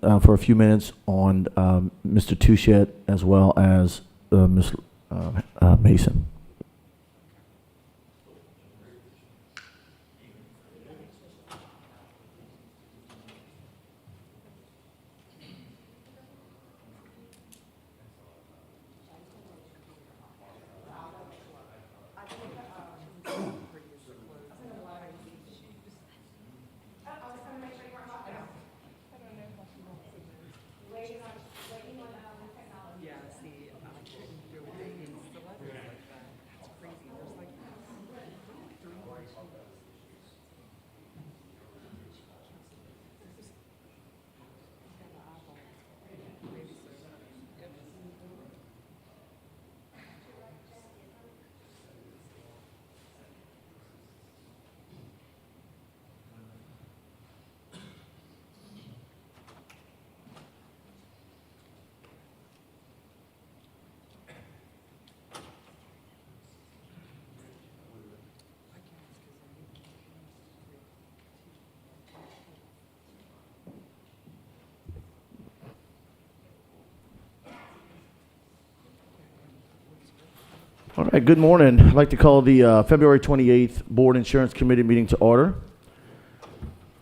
for a few minutes on Mr. Touchette as well as Ms. Mason. All right, good morning. I'd like to call the February 28th Board Insurance Committee meeting to order.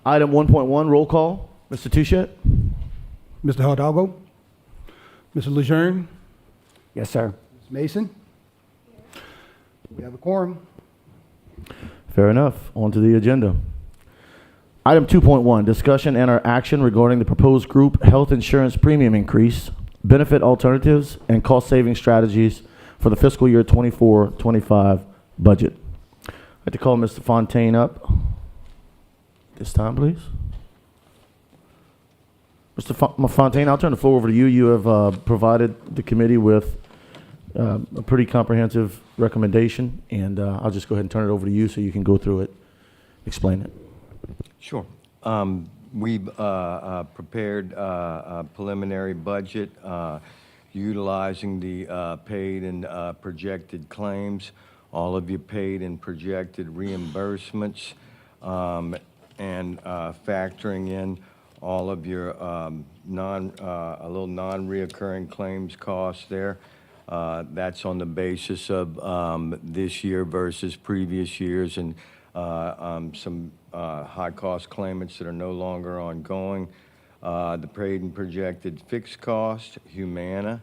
Item 1.1, roll call. Mr. Touchette? Mr. Hidalgo? Mr. Lejeune? Yes, sir. Ms. Mason? We have a quorum. Fair enough. On to the agenda. Item 2.1, discussion and or action regarding the proposed group health insurance premium increase, benefit alternatives, and cost-saving strategies for the fiscal year 24-25 budget. I'd like to call Mr. Fontaine up this time, please. Mr. Fontaine, I'll turn the floor over to you. You have provided the committee with a pretty comprehensive recommendation, and I'll just go ahead and turn it over to you so you can go through it, explain it. Sure. We've prepared a preliminary budget utilizing the paid and projected claims, all of your paid and projected reimbursements, and factoring in all of your a little non-reoccurring claims costs there. That's on the basis of this year versus previous years, and some high-cost claimants that are no longer ongoing. The paid and projected fixed cost, Humana,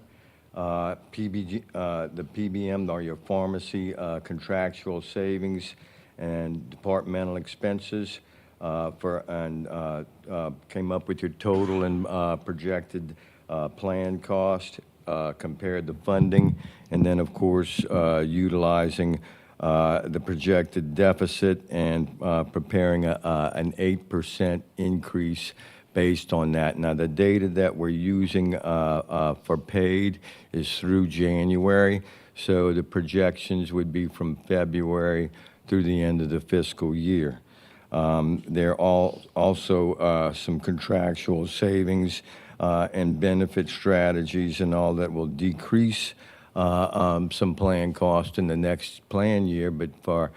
the PBM are your pharmacy contractual savings and departmental expenses, came up with your total and projected plan cost, compared the funding, and then of course utilizing the projected deficit and preparing an 8% increase based on that. Now, the data that we're using for paid is through January, so the projections would be from February through the end of the fiscal year. There are also some contractual savings and benefit strategies and all that will decrease some plan cost in the next plan year, but for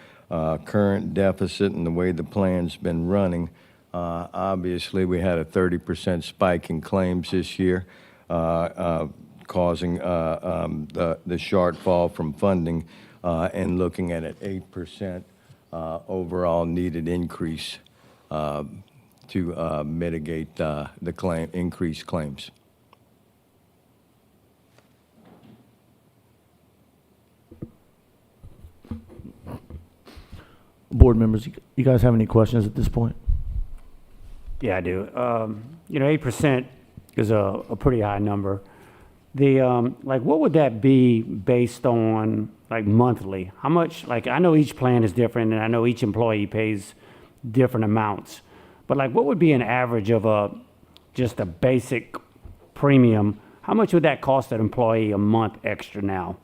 current deficit and the way the plan's been running, obviously we had a 30% spike in claims this year, causing the shortfall from funding, and looking at an 8% overall needed increase to mitigate the increased claims. Board members, you guys have any questions at this point? Yeah, I do. 8% is a pretty high number. The what would that be based on, like, monthly? How much? Like, I know each plan is different, and I know each employee pays different amounts. But like, what would be an average of just a basic premium? How much would that cost an employee a month extra now?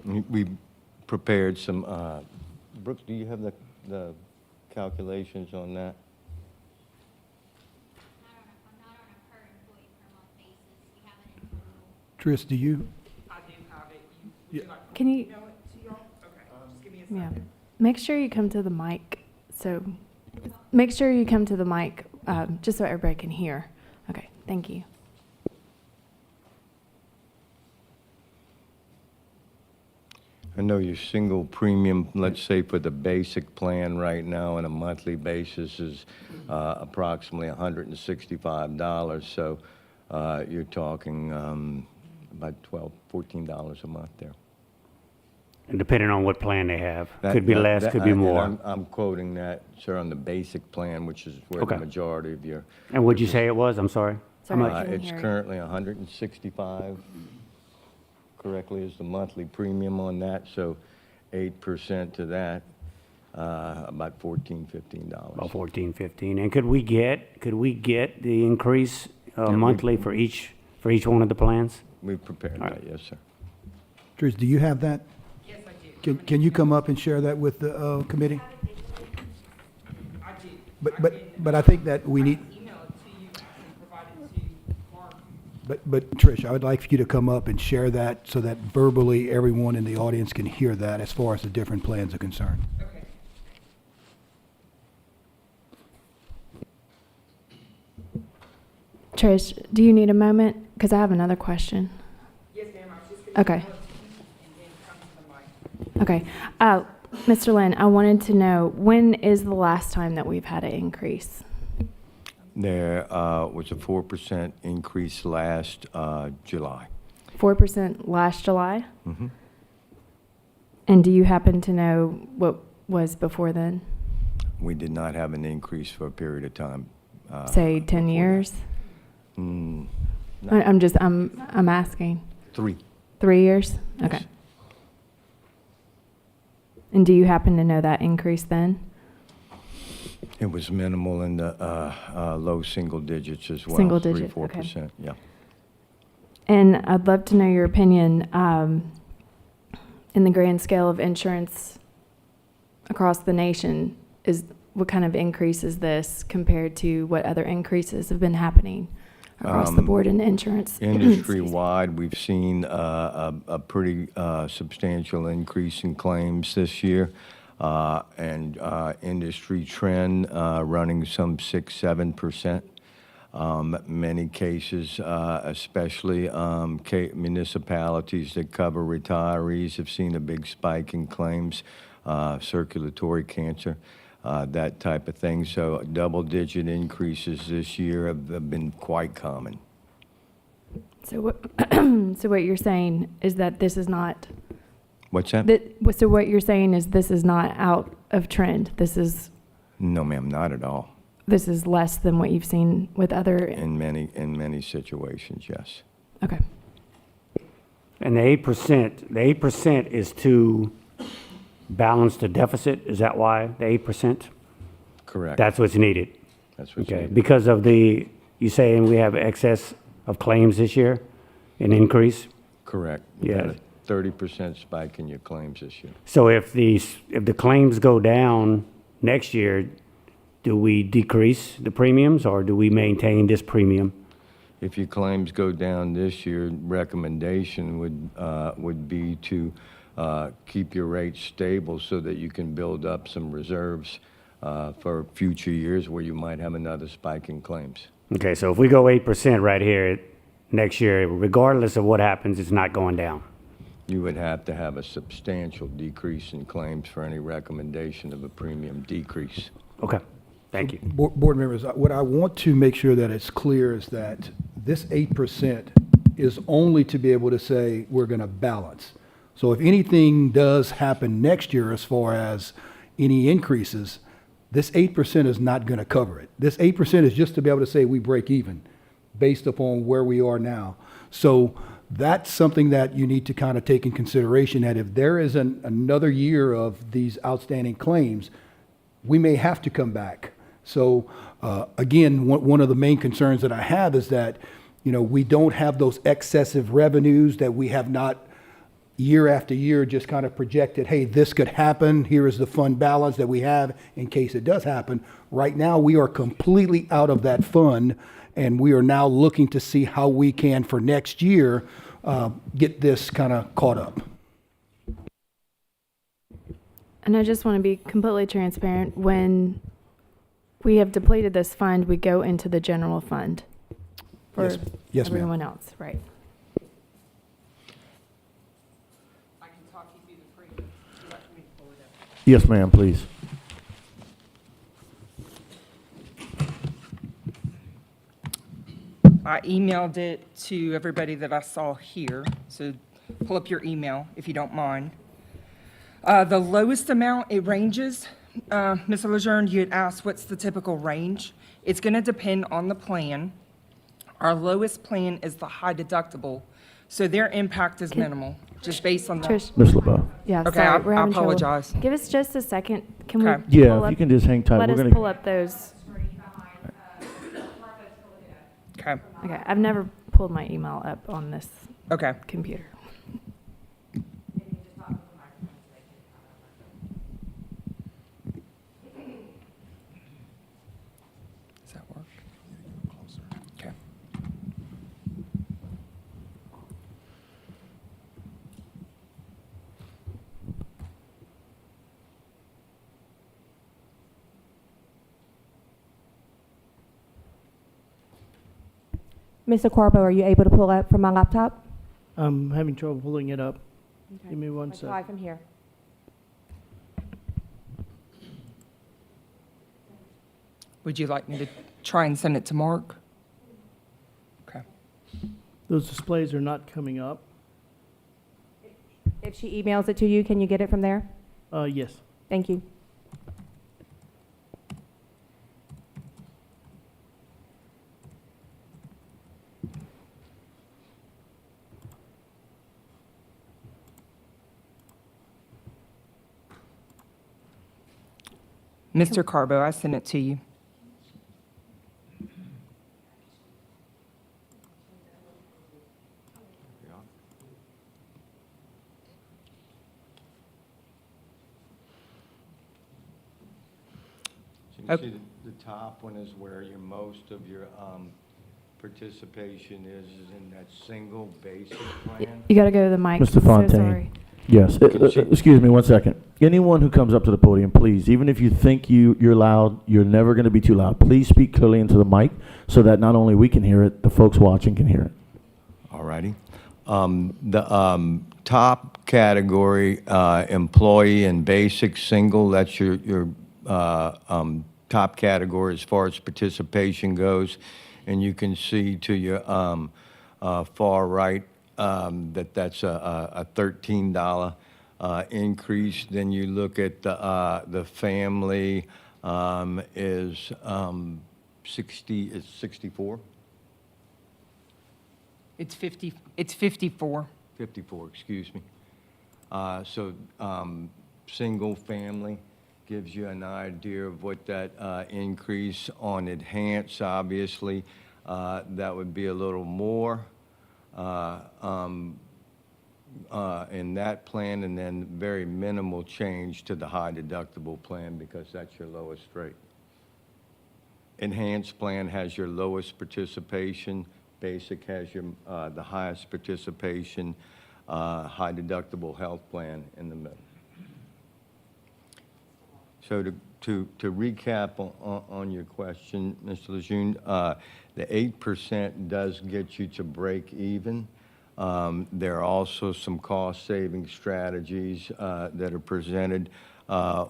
We prepared some. Brooks, do you have the calculations on that? Not on a per employee per month basis. We have it in total. Tris, do you? I do have it. Would you like Can you? to email it to y'all? Okay, just give me a Yeah. second. Make sure you come to the mic. Make sure you come to the mic, just so everybody can hear. Okay, thank you. know your single premium, let's say for the basic plan right now on a monthly basis is approximately $165. So you're talking about $14 a month there. And depending on what plan they have, That- could be that- less, that- could be and more. I'm quoting that, sir, on the basic plan, which is where Okay. the majority of your. And what'd you say it was? I'm sorry. Sorry, How I much? couldn't It's hear you. currently 165, correctly, is the monthly premium on that, so 8% to that, about $14, $15. About 14, 15. And could we get the increase monthly for each one of the plans? We've prepared All that, yes, sir. Trish, do you have that? Yes, I do. Can you come up and share that with the committee? I did. But I think that we need, Email it to you and provide it to Mark. but Trish, I would like for you to come up and share that so that verbally everyone in the audience can hear that as far as the different plans are concerned. Okay. Trish, do you need a moment? Because I have another question. Yes, ma'am, I was just going to. Okay. And then come to the mic. Okay. Mr. Lynn, I wanted to know, when is the last time that we've had an increase? There was a 4% increase last July. 4% last July? Mhm. And do you happen to know what was before then? We did not have an increase for a period of time. Say 10 before years? that. Mm, I'm asking. 3. 3 years? Yes. Okay. And do you happen to know that increase then? It was minimal in the low single digits as well. Single digit, 3, okay. 4%, yeah. And I'd love to know your opinion in the grand scale of insurance across the nation. What kind of increase is this compared to what other increases have been happening across the board in insurance? Industry-wide, we've seen a pretty substantial increase in claims this year, and industry trend running some 6-7%. Many cases, especially municipalities that cover retirees, have seen a big spike in claims, circulatory cancer, that type of thing. So double-digit increases this year have been quite common. So what you're saying is that this is not, What's that? so what you're saying is this is not out of trend. This is No, ma'am, not at all. less than what you've seen with other, In many situations, yes. okay. And the 8% is to balance the deficit? Is that why, the 8%? Correct. That's what's needed? That's what's Okay, needed. because of you saying we have excess of claims this year, an increase? Correct. You've had Yeah. a 30% spike in your claims this year. So if the claims go down next year, do we decrease the premiums or do we maintain this premium? If your claims go down this year, recommendation would be to keep your rates stable so that you can build up some reserves for future years where you might have another spike in claims. Okay, so if we go 8% right here next year, regardless of what happens, it's not going down. You would have to have a substantial decrease in claims for any recommendation of a premium decrease. Okay, thank you. Board members, what I want to make sure that it's clear is that this 8% is only to be able to say we're going to balance. So if anything does happen next year as far as any increases, this 8% is not going to cover it. This 8% is just to be able to say we break even based upon where we are now. So that's something that you need to kind of take in consideration, that if there is another year of these outstanding claims, we may have to come back. So again, one of the main concerns that I have is that, we don't have those excessive revenues that we have not year after year just kind of projected, hey, this could happen. Here is the fund balance that we have in case it does happen. Right now, we are completely out of that fund, and we are now looking to see how we can, for next year, get this kind of caught up. And I just want to be completely transparent. When we have depleted this fund, we go into the general fund for Yes, ma'am. everyone else, right? I can talk you through the Yes, ma'am, please. I emailed it to everybody that I saw here, so pull up your email if you don't mind. The lowest amount, it ranges. Mr. Lejeune, you had asked what's the typical range. It's going to depend on the plan. Our lowest plan is the high deductible, so their impact is minimal, just based on the. Trish, Ms. LeBeau. yeah, Okay, sorry, I we're having trouble. apologize. Give us just a second. Can we Okay. Yeah, pull if you up- can just hang tight. let We're us gonna. pull up those? Okay, Okay, I've never pulled my email up on this okay. computer. Does that work? Okay. Mr. Corbo, are you able to pull up from my laptop? I'm having trouble pulling it up. Give me one Try sec. from here. Would you like me to try and send it to Mark? Okay. Those displays are not coming up. If she emails it to you, can you get it from there? Yes. Thank you. Mr. Carbo, I sent it to you. So you see the top one is where most of your participation is in that single basic plan. You gotta go to the mic. Mr. So Fontaine. sorry. Yes. Excuse me one second. Anyone who comes up to the podium, please, even if you think you're loud, you're never going to be too loud. Please speak clearly into the mic so that not only we can hear it, the folks watching can hear it. All righty. The top category, employee and basic single, that's your top category as far as participation goes. And you can see to your far right that's a $13 increase. Then you look at the family is 64? It's 50, it's 54. 54, excuse me. So single family gives you an idea of what that increase on enhance, obviously, that would be a little more in that plan, and then very minimal change to the high deductible plan because that's your lowest rate. Enhanced plan has your lowest participation. Basic has your the highest participation. High deductible health plan in the middle. So to recap on your question, Mr. Lejeune, the 8% does get you to break even. There are also some cost-saving strategies that are presented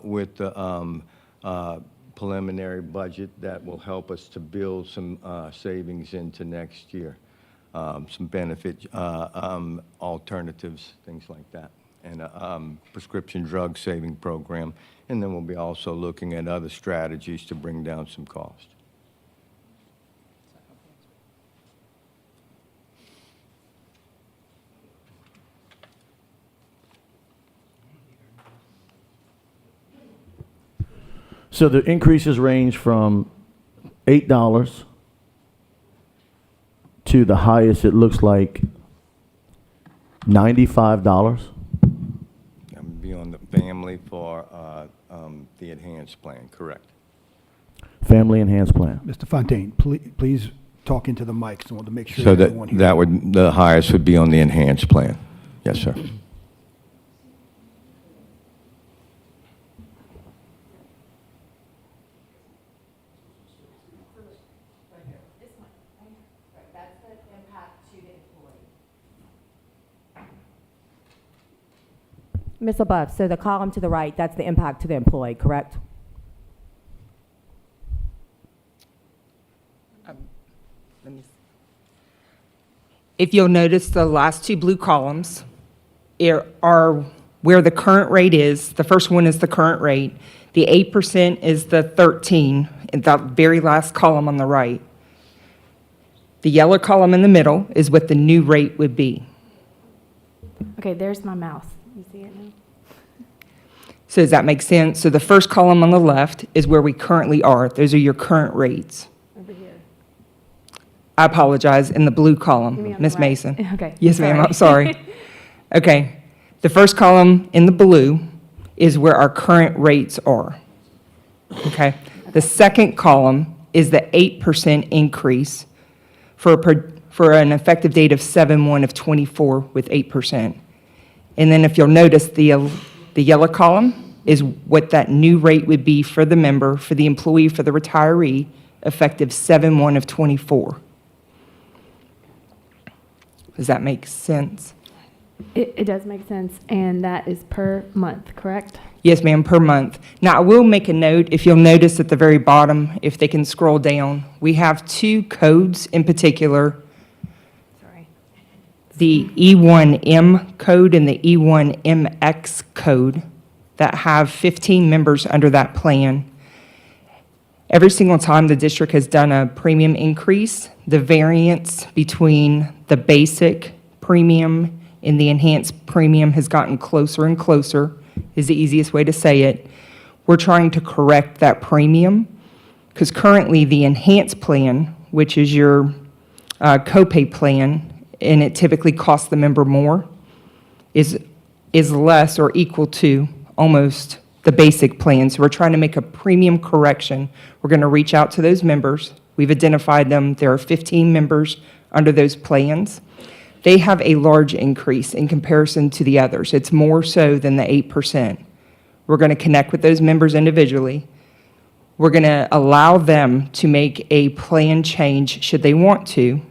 with the preliminary budget that will help us to build some savings into next year, some benefit alternatives, things like that, and a prescription drug saving program. And then we'll be also looking at other strategies to bring down some cost. So the increases range from $8 to the highest, it looks like $95. That would be on the family for the enhanced plan, correct? Family enhanced plan. Mr. Fontaine, please talk into the mics. I want to make sure So everyone hears. that would, the highest would be on the enhanced plan. Yes, sir. Ms. LaBeouf, so the column to the right, that's the impact to the employee, correct? Let me see. If you'll notice, the last two blue columns are where the current rate is. The first one is the current rate. The 8% is the 13, in the very last column on the right. The yellow column in the middle is what the new rate would be. Okay, there's my mouse. You see it now? So does that make sense? So the first column on the left is where we currently are. Those are your current rates. Over here. I apologize, in the blue You mean column, on the Ms. right? Mason. Okay. Yes, ma'am, I'm sorry. Okay, the first column in the blue is where our current rates are. Okay? The second column is the 8% increase for an effective date of 7/1 of '24 with 8%. And then if you'll notice, the yellow column is what that new rate would be for the member, for the employee, for the retiree, effective 7/1 of '24. Does that make sense? It does make sense, and that is per month, correct? Yes, ma'am, per month. Now, I will make a note, if you'll notice at the very bottom, if they can scroll down, we have two codes in particular, Sorry. the E1M code and the E1MX code, that have 15 members under that plan. Every single time the district has done a premium increase, the variance between the basic premium and the enhanced premium has gotten closer and closer, is the easiest way to say it. We're trying to correct that premium, because currently the enhanced plan, which is your copay plan, and it typically costs the member more, is less or equal to almost the basic plan. So we're trying to make a premium correction. We're going to reach out to those members. We've identified them. There are 15 members under those plans. They have a large increase in comparison to the others. It's more so than the 8%. We're going to connect with those members individually. We're going to allow them to make a plan change, should they want to,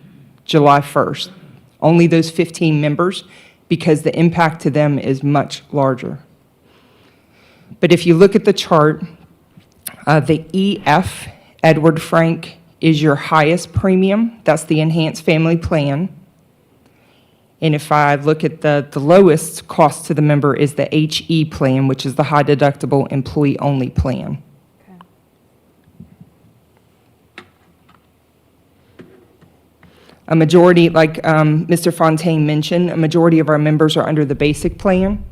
July 1st. Only those 15 members, because the impact to them is much larger. But if you look at the chart, the EF, Edward Frank, is your highest premium. That's the enhanced family plan. And if I look at the lowest cost to the member is the HE plan, which is the high deductible employee-only plan. Okay. A majority, like Mr. Fontaine mentioned, a majority of our members are under the basic plan.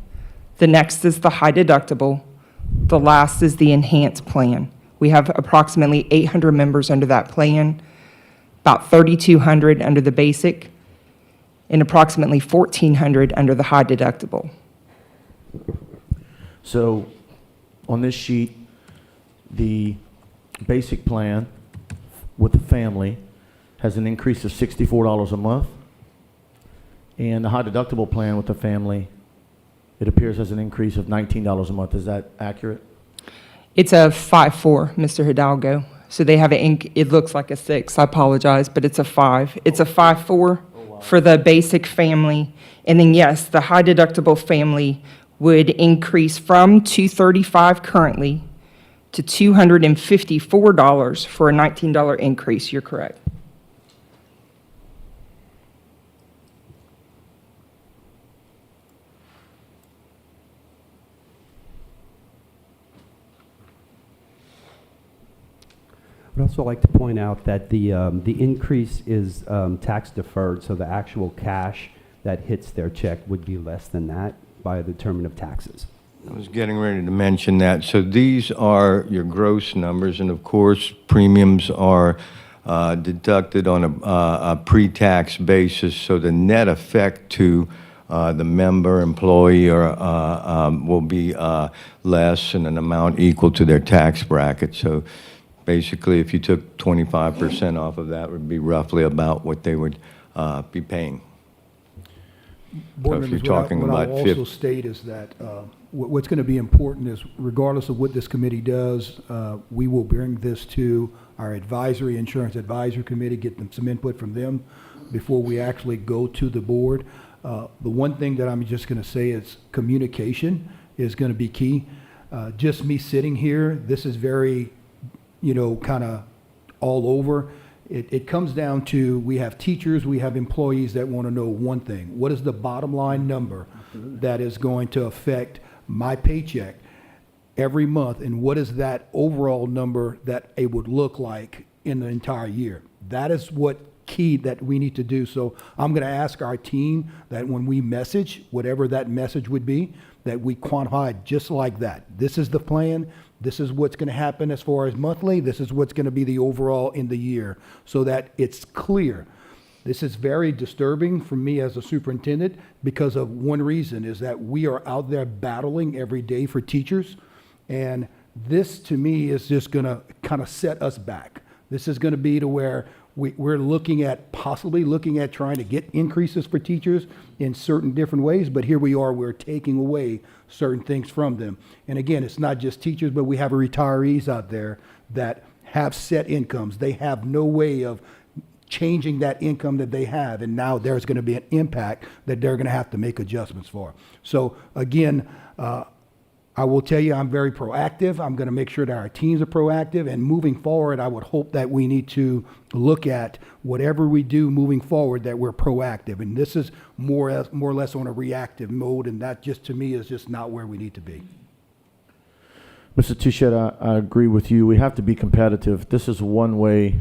The next is the high deductible. The last is the enhanced plan. We have approximately 800 members under that plan, about 3,200 under the basic, and approximately 1,400 under the high deductible. So on this sheet, the basic plan with the family has an increase of $64 a month. And the high deductible plan with the family, it appears has an increase of $19 a month. Is that accurate? It's a 5-4, Mr. Hidalgo. So they have it looks like a 6, I apologize, but it's a 5. It's a 5-4 for the basic family. And then yes, the high deductible family would increase from $235 currently to $254 for a $19 increase. You're correct. I'd also like to point out that the increase is tax deferred, so the actual cash that hits their check would be less than that by a determinant of taxes. I was getting ready to mention that. So these are your gross numbers, and of course, premiums are deducted on a pre-tax basis, so the net effect to the member, employee, or will be less in an amount equal to their tax bracket. So basically, if you took 25% off of that, it would be roughly about what they would be paying. Board So if you're members, talking what I'll about also state is that what's going to be important is, regardless of what this committee does, we will bring this to our advisory, insurance advisory committee, get them some input from them before we actually go to the board. The one thing that I'm just going to say is communication is going to be key. Just me sitting here, this is very, kind of all over. It comes down to, we have teachers, we have employees that want to know one thing. What is the bottom line number that is going to affect my paycheck every month? And what is that overall number that it would look like in the entire year? That is what key that we need to do. So I'm going to ask our team that when we message, whatever that message would be, that we quantify just like that. This is the plan. This is what's going to happen as far as monthly. This is what's going to be the overall in the year, so that it's clear. This is very disturbing for me as a superintendent because of one reason, is that we are out there battling every day for teachers. And this, to me, is just going to kind of set us back. This is going to be to where we're possibly looking at trying to get increases for teachers in certain different ways, but here we are, we're taking away certain things from them. And again, it's not just teachers, but we have retirees out there that have set incomes. They have no way of changing that income that they have, and now there's going to be an impact that they're going to have to make adjustments for. So again, I will tell you, I'm very proactive. I'm going to make sure that our teams are proactive, and moving forward, I would hope that we need to look at whatever we do moving forward, that we're proactive. And this is more or less on a reactive mode, and that just, to me, is just not where we need to be. Mr. Touchette, I agree with you. We have to be competitive. This is one way,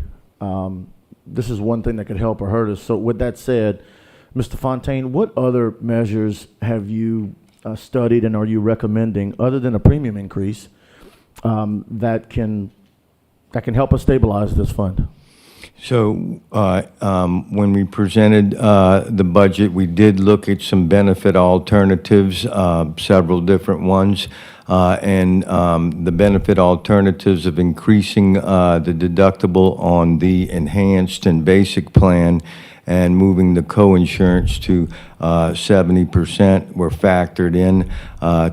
this is one thing that could help or hurt us. So with that said, Mr. Fontaine, what other measures have you studied and are you recommending, other than a premium increase, that can help us stabilize this fund? So when we presented the budget, we did look at some benefit alternatives, several different ones, and the benefit alternatives of increasing the deductible on the enhanced and basic plan and moving the co-insurance to 70% were factored in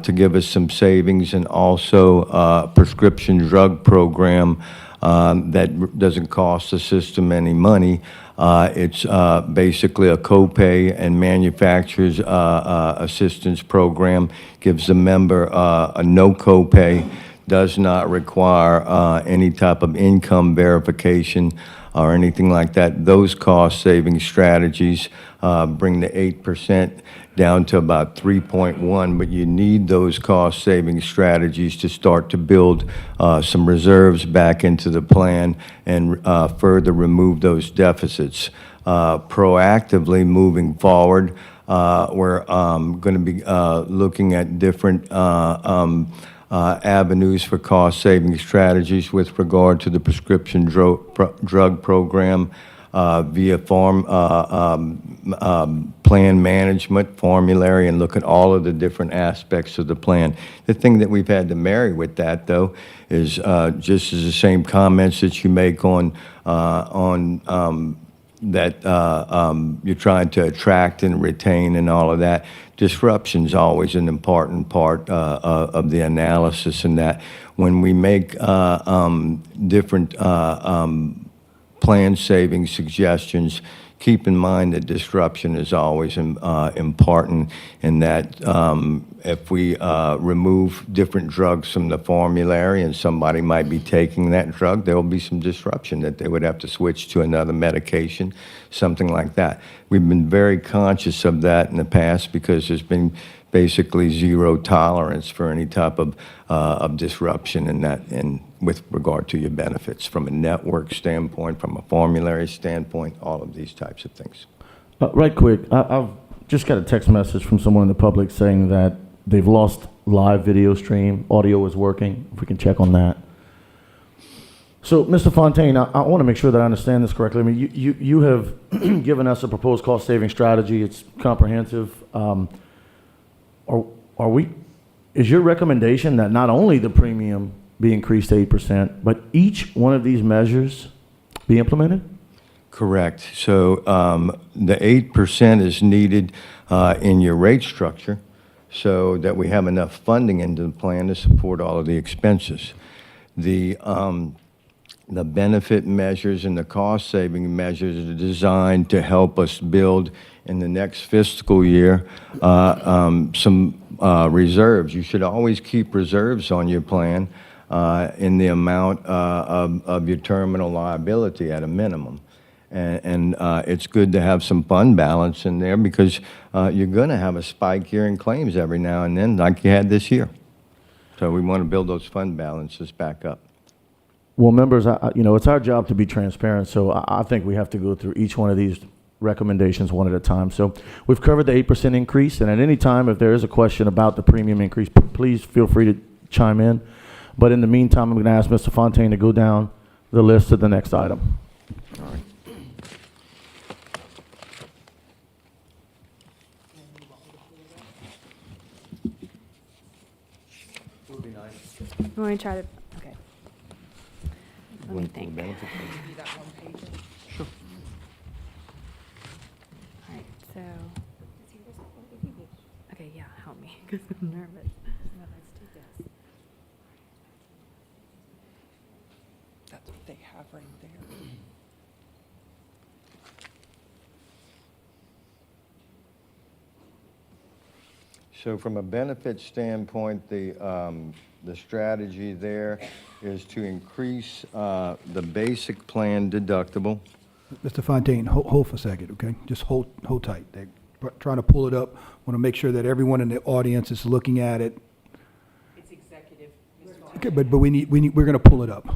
to give us some savings, and also a prescription drug program that doesn't cost the system any money. It's basically a copay and manufacturer's assistance program, gives the member a no copay, does not require any type of income verification or anything like that. Those cost-saving strategies bring the 8% down to about 3.1, but you need those cost-saving strategies to start to build some reserves back into the plan and further remove those deficits. Proactively moving forward, we're going to be looking at different avenues for cost-saving strategies with regard to the prescription drug program via plan management, formulary, and look at all of the different aspects of the plan. The thing that we've had to marry with that, though, is just as the same comments that you make on that you're trying to attract and retain and all of that. Disruption is always an important part of the analysis, in that when we make different plan saving suggestions, keep in mind that disruption is always important, in that if we remove different drugs from the formulary and somebody might be taking that drug, there will be some disruption that they would have to switch to another medication, something like that. We've been very conscious of that in the past because there's been basically zero tolerance for any type of disruption in that, and with regard to your benefits from a network standpoint, from a formulary standpoint, all of these types of things. Right quick, I've just got a text message from someone in the public saying that they've lost live video stream, audio is working, if we can check on that. So, Mr. Fontaine, I want to make sure that I understand this correctly. I mean, you have given us a proposed cost-saving strategy. It's comprehensive. Is your recommendation that not only the premium be increased to 8%, but each one of these measures be implemented? Correct. So the 8% is needed in your rate structure so that we have enough funding into the plan to support all of the expenses. The the benefit measures and the cost-saving measures are designed to help us build in the next fiscal year some reserves. You should always keep reserves on your plan in the amount of your terminal liability at a minimum. And it's good to have some fund balance in there because you're going to have a spike here in claims every now and then like you had this year. So we want to build those fund balances back up. Well, members, it's our job to be transparent, so I think we have to go through each one of these recommendations one at a time. So we've covered the 8% increase, and at any time, if there is a question about the premium increase, please feel free to chime in. But in the meantime, I'm going to ask Mr. Fontaine to go down the list to the next item. All right. You want me to try to, okay. Let me think. All right, so. Okay, yeah, help me, because I'm nervous. That's what they have right there. So from a benefit standpoint, the strategy there is to increase the basic plan deductible. Mr. Fontaine, hold for a second, okay? Just hold tight. They're trying to pull it up. Want to make sure that everyone in the audience is looking at it. It's executive. Okay, but we're going to pull it up.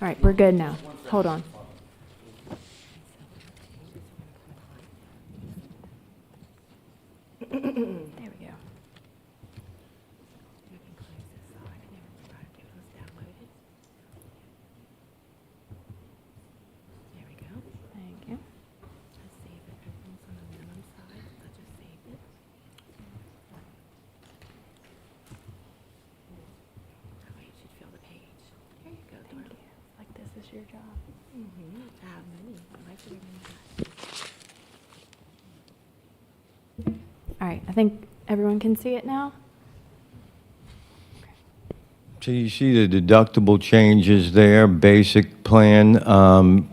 All right, we're good now. Hold on. There we go. There we go. Thank you. Let's save it. Everyone's on the minimum side. Let's just save it. That way you should feel the page. There you go. Thank you. Like this is your job. I have many. I like to All right, I think everyone can see it now. So you see the deductible changes there, basic plan,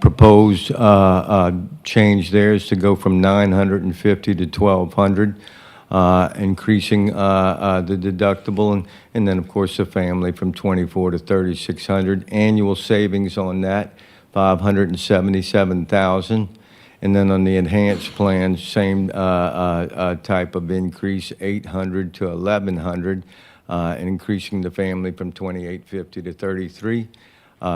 proposed change there is to go from 950 to 1,200, increasing the deductible, and then, of course, the family from 2,400 to 3,600. Annual savings on that, 577,000. And then on the enhanced plan, same type of increase, 800 to 1,100. And increasing the family from 2,850 to 33.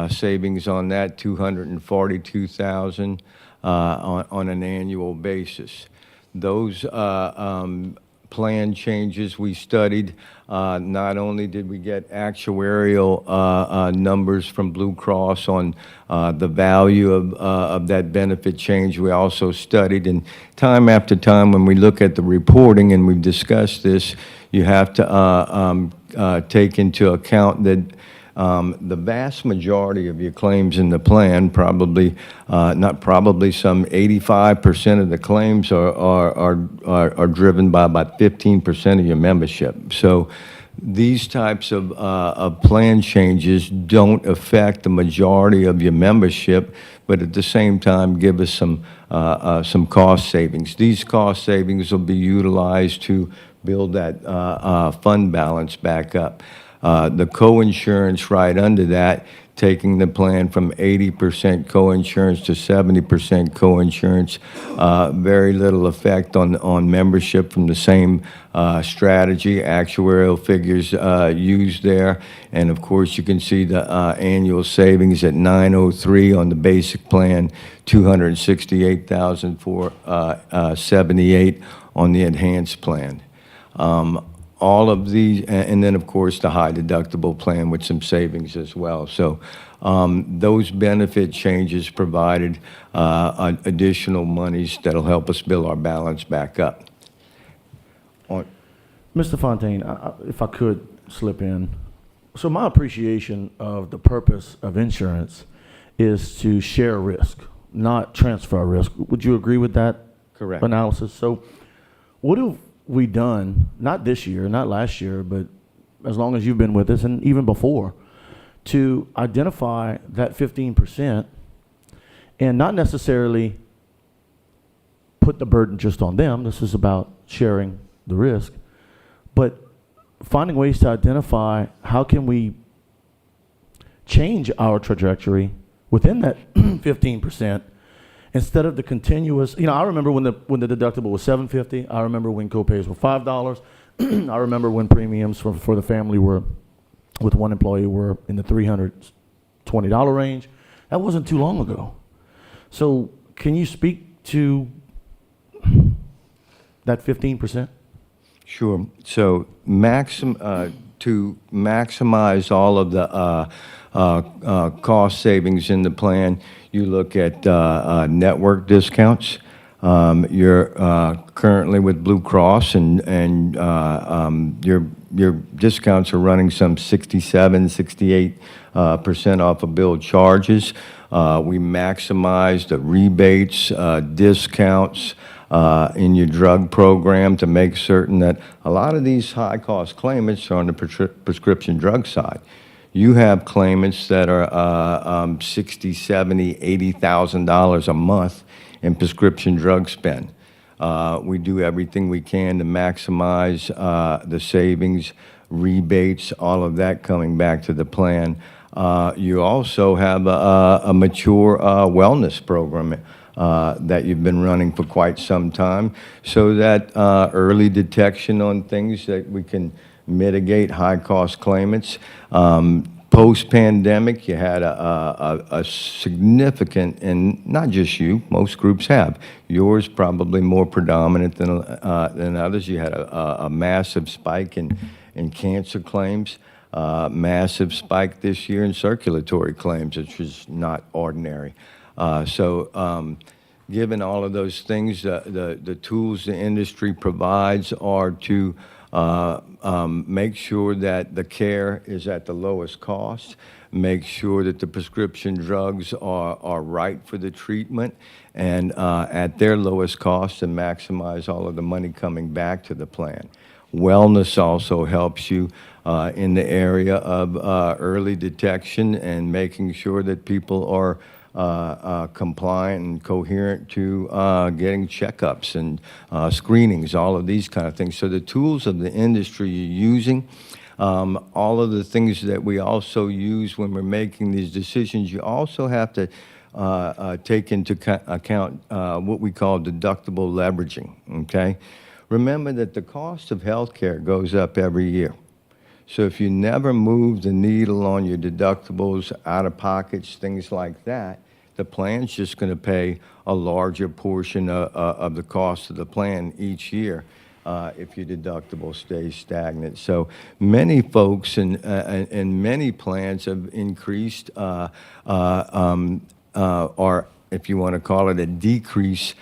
Savings on that, 242,000 on an annual basis. Those plan changes we studied, not only did we get actuarial numbers from Blue Cross on the value of that benefit change, we also studied, and time after time when we look at the reporting, and we've discussed this, you have to take into account that the vast majority of your claims in the plan, probably, not probably, some 85% of the claims are driven by about 15% of your membership. So these types of plan changes don't affect the majority of your membership, but at the same time give us some cost savings. These cost savings will be utilized to build that fund balance back up. The co-insurance right under that, taking the plan from 80% co-insurance to 70% co-insurance, very little effect on membership from the same strategy, actuarial figures used there. And of course, you can see the annual savings at 903 on the basic plan, 268,478 on the enhanced plan. all of these, and then, of course, the high deductible plan with some savings as well. So those benefit changes provided additional monies that'll help us build our balance back up. Mr. Fontaine, if I could slip in. So my appreciation of the purpose of insurance is to share risk, not transfer risk. Would you agree with that Correct. analysis? So what have we done, not this year, not last year, but as long as you've been with us and even before, to identify that 15% and not necessarily put the burden just on them? This is about sharing the risk, but finding ways to identify how can we change our trajectory within that 15% instead of the continuous. I remember when the deductible was $750. I remember when copays were $5. I remember when premiums for the family were, with one employee, were in the $320 range. That wasn't too long ago. So can you speak to that 15%? Sure. So to maximize all of the cost savings in the plan, you look at network discounts. You're currently with Blue Cross, and your discounts are running some 67, 68% off of billed charges. We maximize the rebates, discounts in your drug program to make certain that a lot of these high-cost claimants are on the prescription drug side. You have claimants that are $60,000, $70,000, $80,000 a month in prescription drug spend. We do everything we can to maximize the savings, rebates, all of that coming back to the plan. You also have a mature wellness program that you've been running for quite some time, so that early detection on things that we can mitigate high-cost claimants. Post-pandemic, you had a significant, and not just you, most groups have. Yours probably more predominant than others. You had a massive spike in cancer claims, massive spike this year in circulatory claims, which was not ordinary. Given all of those things, the tools the industry provides are to make sure that the care is at the lowest cost, make sure that the prescription drugs are right for the treatment and at their lowest cost, and maximize all of the money coming back to the plan. Wellness also helps you in the area of early detection and making sure that people are compliant and coherent to getting checkups and screenings, all of these kind of things. So the tools of the industry you're using, all of the things that we also use when we're making these decisions, you also have to take into account what we call deductible leveraging, okay? Remember that the cost of health care goes up every year. So if you never move the needle on your deductibles, out-of-pockets, things like that, the plan's just going to pay a larger portion of the cost of the plan each year if your deductible stays stagnant. So many folks and many plans have increased or if you want to call it a decrease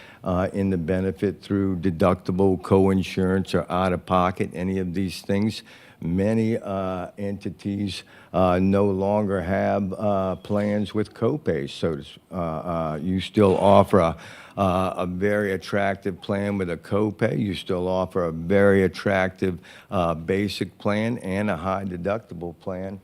in the benefit through deductible, co-insurance, or out-of-pocket, any of these things. Many entities no longer have plans with copays, so you still offer a very attractive plan with a copay. You still offer a very attractive basic plan and a high deductible plan.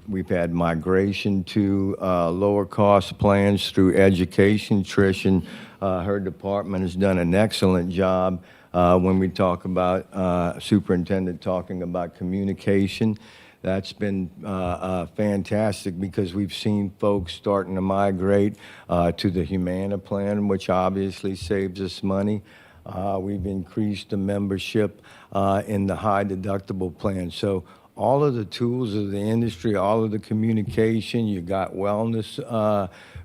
We've had migration to lower cost plans through education. Trish and her department has done an excellent job when we talk about superintendent talking about communication. That's been fantastic because we've seen folks starting to migrate to the Humana plan, which obviously saves us money. We've increased the membership in the high deductible plan. So all of the tools of the industry, all of the communication, you got wellness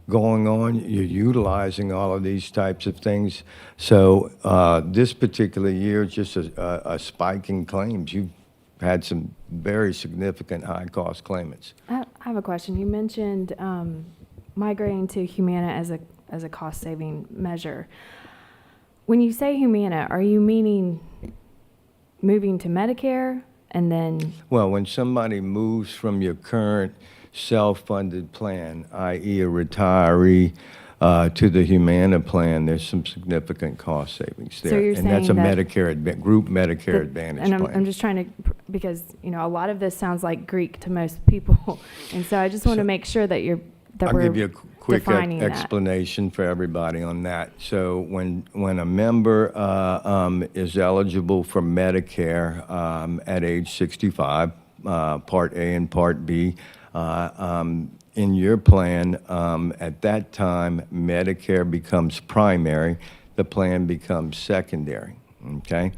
going on, you're utilizing all of these types of things. So this particular year, just a spike in claims. You've had some very significant high-cost claimants. I have a question. You mentioned migrating to Humana as a cost-saving measure. When you say Humana, are you meaning moving to Medicare and then? Well, when somebody moves from your current self-funded plan, i.e. a retiree, to the Humana plan, there's some significant cost savings there. So you're And that's a saying that Medicare, group Medicare Advantage And I'm plan. just trying to, because, you know, a lot of this sounds like Greek to most people. And so I just want to make sure that I'll we're give you a quick defining that. explanation for everybody on that. So when a member is eligible for Medicare at age 65, Part A and Part B, in your plan, at that time, Medicare becomes primary, the plan becomes secondary, okay?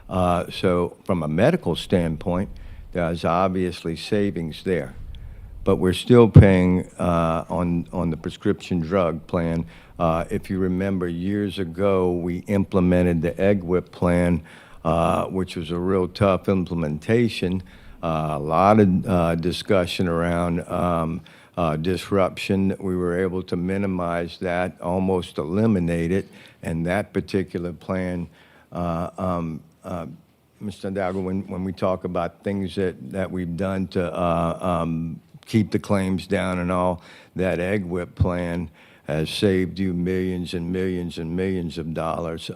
So from a medical standpoint, there's obviously savings there. But we're still paying on the prescription drug plan. If you remember, years ago, we implemented the EGWIP plan, which was a real tough implementation. A lot of discussion around disruption. We were able to minimize that, almost eliminate it, and that particular plan, Mr. Hidalgo, when we talk about things that we've done to keep the claims down and all, that EGWIP plan has saved you millions and millions and millions of dollars,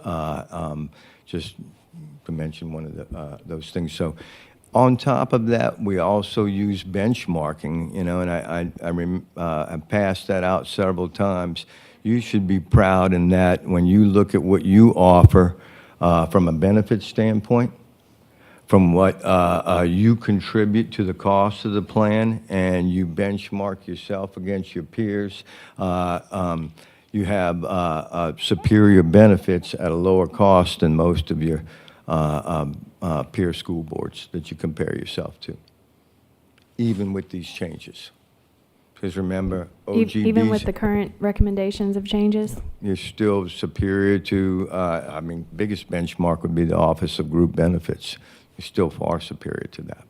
just to mention one of those things. So on top of that, we also use benchmarking, you know, and I passed that out several times. You should be proud in that when you look at what you offer from a benefit standpoint, from what you contribute to the cost of the plan, and you benchmark yourself against your peers, you have superior benefits at a lower cost than most of your peer school boards that you compare yourself to, even with these changes. Because remember, OGBs, Even with the current recommendations of changes? you're still superior to, I mean, biggest benchmark would be the Office of Group Benefits. You're still far superior to that.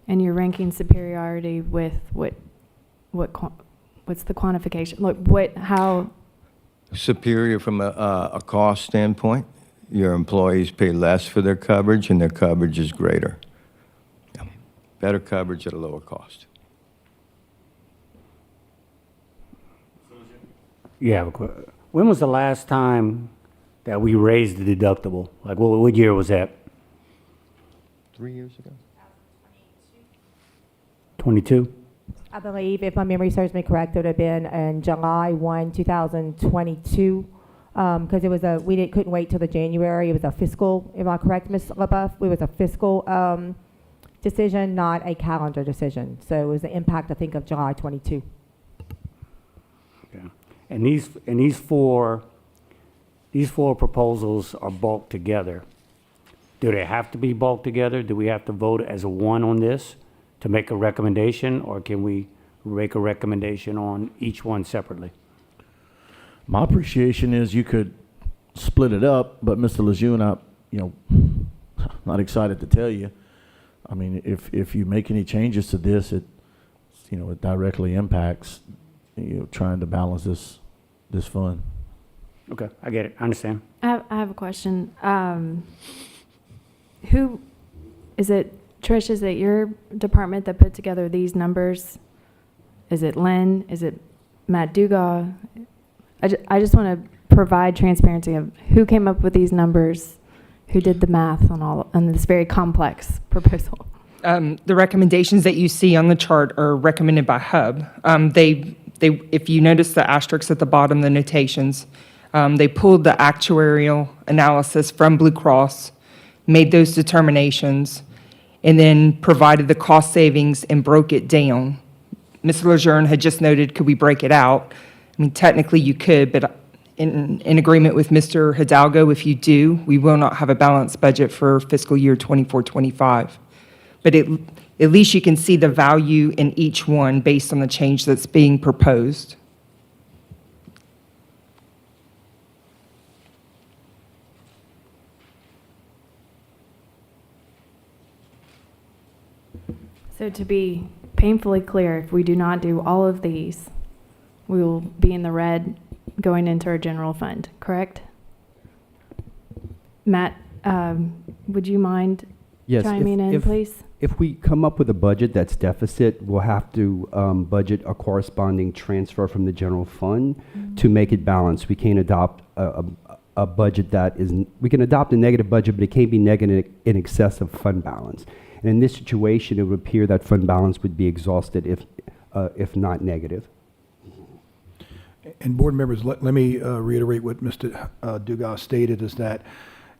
And you're ranking superiority with what's the quantification? Like how? Superior from a cost standpoint. Your employees pay less for their coverage, and their coverage is greater. Yeah. Better coverage at a lower cost. Yeah, when was the last time that we raised the deductible? Like, what year was that? 3 years ago? 22? I believe, if my memory serves me correct, it would have been in July 1, 2022, because it was couldn't wait till the January. It was a fiscal, am I correct, Ms. LaBeouf? It was a fiscal decision, not a calendar decision. So it was the impact, I think, of July 22. Okay. And these four proposals are bulked together. Do they have to be bulked together? Do we have to vote as a one on this to make a recommendation, or can we make a recommendation on each one separately? My appreciation is you could split it up, but Mr. Lejeune, not excited to tell you. I mean, if you make any changes to this, it directly impacts, trying to balance this fund. Okay, I get it. I understand. I have a question. Who, is it, Trish, is it your department that put together these numbers? Is it Lynn? Is it Matt Dugas? I just want to provide transparency of who came up with these numbers, who did the math on this very complex proposal. The recommendations that you see on the chart are recommended by HUB. If you notice the asterisks at the bottom, the notations, they pulled the actuarial analysis from Blue Cross, made those determinations, and then provided the cost savings and broke it down. Mr. Lejeune had just noted, could we break it out? I mean, technically you could, but in agreement with Mr. Hidalgo, if you do, we will not have a balanced budget for fiscal year 24-25. But at least you can see the value in each one based on the change that's being proposed. So to be painfully clear, if we do not do all of these, we will be in the red going into our general fund, correct? Matt, would you mind Yes, chiming in, please? If we come up with a budget that's deficit, we'll have to budget a corresponding transfer from the general fund to make it balanced. We can't adopt a budget that is, we can adopt a negative budget, but it can't be negative in excess of fund balance. And in this situation, it would appear that fund balance would be exhausted if not negative. And board members, let me reiterate what Mr. Dugas stated, is that,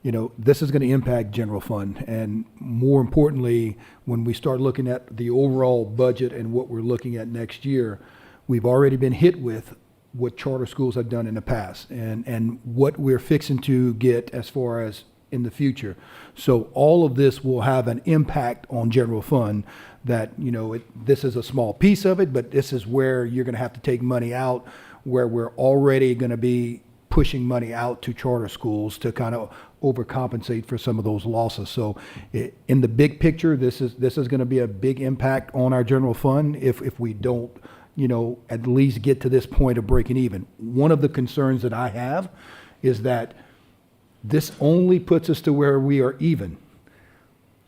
you know, this is going to impact general fund. And more importantly, when we start looking at the overall budget and what we're looking at next year, we've already been hit with what charter schools have done in the past and what we're fixing to get as far as in the future. So all of this will have an impact on general fund that, you know, this is a small piece of it, but this is where you're going to have to take money out, where we're already going to be pushing money out to charter schools to kind of overcompensate for some of those losses. So in the big picture, this is going to be a big impact on our general fund if we don't, you know, at least get to this point of breaking even. One of the concerns that I have is that this only puts us to where we are even.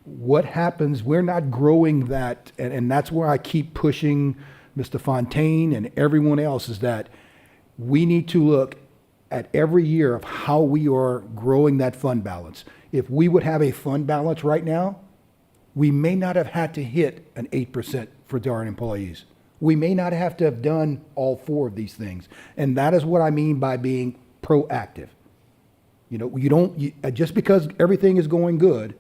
What happens, we're not growing that, and that's where I keep pushing Mr. Fontaine and everyone else, is that we need to look at every year of how we are growing that fund balance. If we would have a fund balance right now, we may not have had to hit an 8% for our employees. We may not have to have done all four of these things. And that is what I mean by being proactive. You know, just because everything is going good,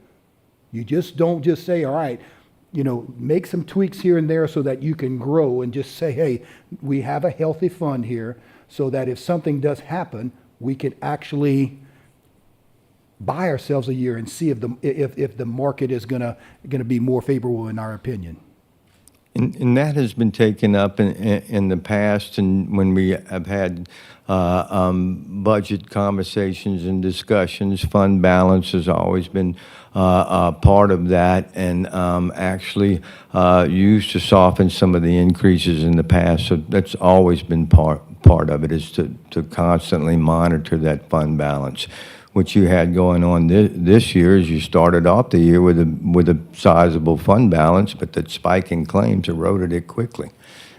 you just don't just say, all right, you know, make some tweaks here and there so that you can grow, and just say, hey, we have a healthy fund here so that if something does happen, we can actually buy ourselves a year and see if the market is gonna be more favorable in our opinion. And that has been taken up in the past, and when we have had budget conversations and discussions, fund balance has always been part of that, and actually used to soften some of the increases in the past. So that's always been part of it, is to constantly monitor that fund balance. What you had going on this year is you started off the year with a sizable fund balance, but that spike in claims eroded it quickly.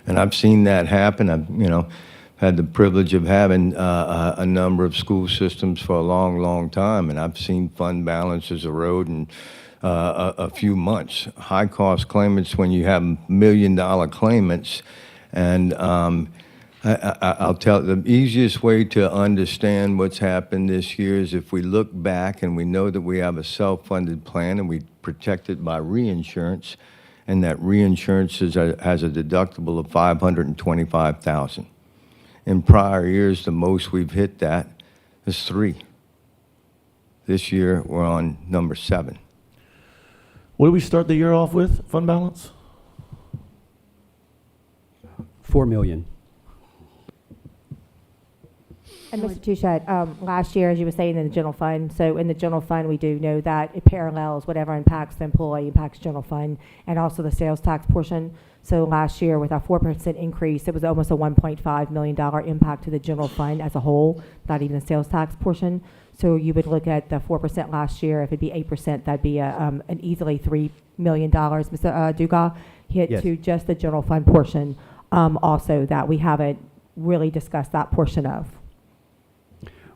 And I've seen that happen. I've, you know, had the privilege of having a number of school systems for a long, long time, and I've seen fund balances erode in a few months. High-cost claimants, when you have $1 million claimants, and I'll tell you, the easiest way to understand what's happened this year is if we look back and we know that we have a self-funded plan and we protect it by reinsurance, and that reinsurance has a deductible of $525,000. In prior years, the most we've hit that is 3. This year, we're on number 7. What did we start the year off with, fund balance? $4 million. And Mr. Touchette, last year, as you were saying, in the general fund, so in the general fund, we do know that it parallels whatever impacts the employee, impacts general fund, and also the sales tax portion. So last year, with our 4% increase, it was almost a $1.5 million impact to the general fund as a whole, not even the sales tax portion. So you would look at the 4% last year. If it'd be 8%, that'd be an easily $3 million, Mr. Dugas, hit Yes. to just the general fund portion, also that we haven't really discussed that portion of.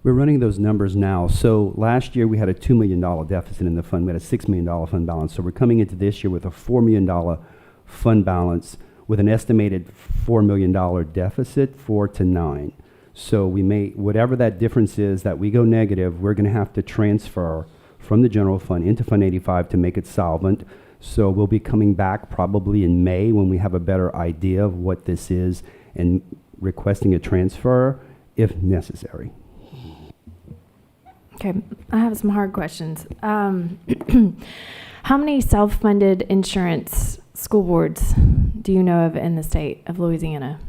We're running those numbers now. So last year we had a $2 million deficit in the fund. We had a $6 million fund balance. So we're coming into this year with a $4 million fund balance with an estimated $4 million deficit, 4 to 9. So we may, whatever that difference is that we go negative, we're going to have to transfer from the general fund into Fund 85 to make it solvent. So we'll be coming back probably in May when we have a better idea of what this is and requesting a transfer if necessary. Okay, I have some hard questions. How many self-funded insurance school boards do you know of in the state of Louisiana?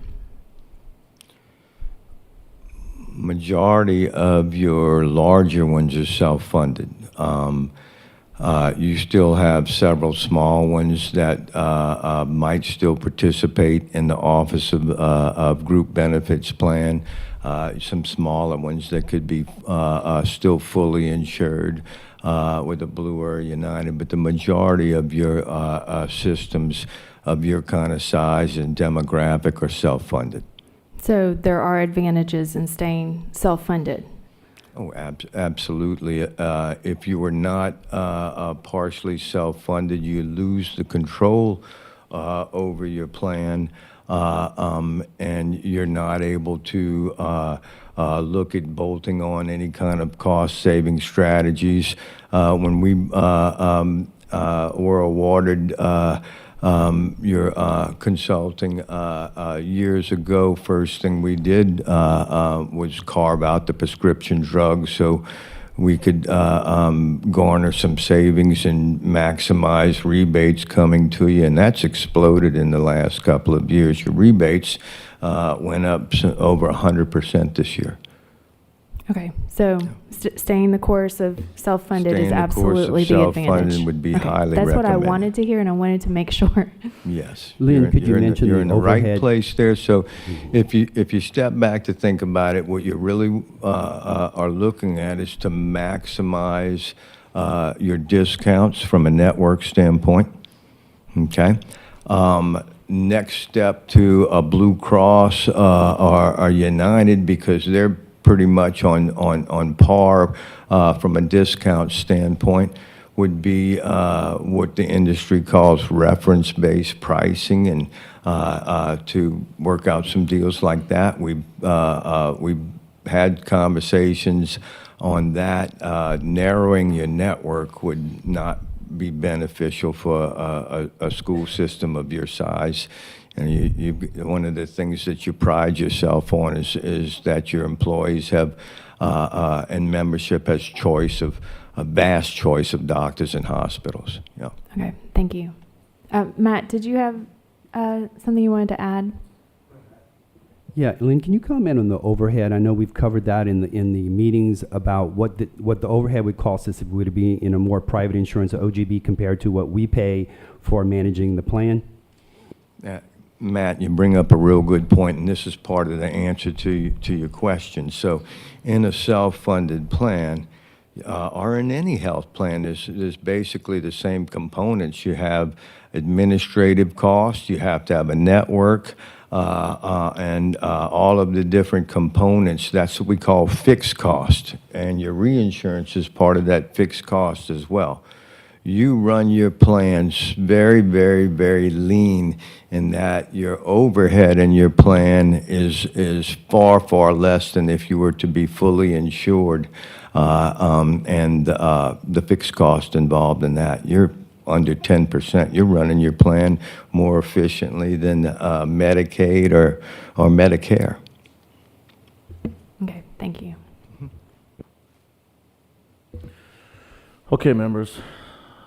Majority of your larger ones are self-funded. You still have several small ones that might still participate in the Office of Group Benefits Plan. Some smaller ones that could be still fully insured with a Blue or United, but the majority of your systems of your kind of size and demographic are self-funded. So there are advantages in staying self-funded. Oh, absolutely. If you were not partially self-funded, you lose the control over your plan, and you're not able to look at bolting on any kind of cost-saving strategies. When we were awarded your consulting years ago, first thing we did was carve out the prescription drugs so we could garner some savings and maximize rebates coming to you, and that's exploded in the last couple of years. Your rebates went up over 100% this year. Okay, so staying the course of self-funded is Staying the course of absolutely the advantage. self-funded would be highly That's what I recommended. wanted to hear, and I wanted to make sure. Yes. Lynn, You're- could you you're in the- mention You're the in the right overhead? place there. So if you step back to think about it, what you really are looking at is to maximize your discounts from a network standpoint. Okay? Next step to a Blue Cross or United, because they're pretty much on par from a discount standpoint, would be what the industry calls reference-based pricing, and to work out some deals like that. We've had conversations on that. Narrowing your network would not be beneficial for a school system of your size. And one of the things that you pride yourself on is that your employees have and membership has a vast choice of doctors and hospitals. Yeah. Okay, thank you. Matt, did you have something you wanted to add? Yeah, Lynn, can you comment on the overhead? I know we've covered that in the meetings about what the overhead would cost us if we were to be in a more private insurance, OGB, compared to what we pay for managing the plan. Matt, you bring up a real good point, and this is part of the answer to your question. So in a self-funded plan, or in any health plan, there's basically the same components. You have administrative costs, you have to have a network, and all of the different components. That's what we call fixed cost, and your reinsurance is part of that fixed cost as well. You run your plans very, very, very lean in that your overhead in your plan is far, far less than if you were to be fully insured, and the fixed cost involved in that. You're under 10%. You're running your plan more efficiently than Medicaid or Medicare. Okay, thank you. Okay, members.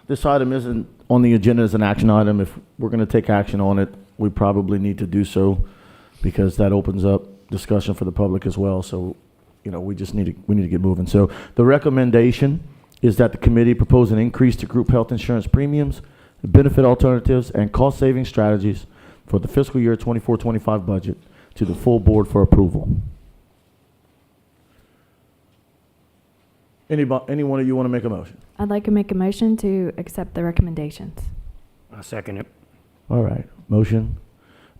This item isn't on the agenda as an action item. If we're going to take action on it, we probably need to do so because that opens up discussion for the public as well. So, we need to get moving. So the recommendation is that the committee propose an increase to group health insurance premiums, benefit alternatives, and cost-saving strategies for the fiscal year 24-25 budget to the full board for approval. Any one of you want to make a motion? I'd like to make a motion to accept the recommendations. I second it. All right. Motion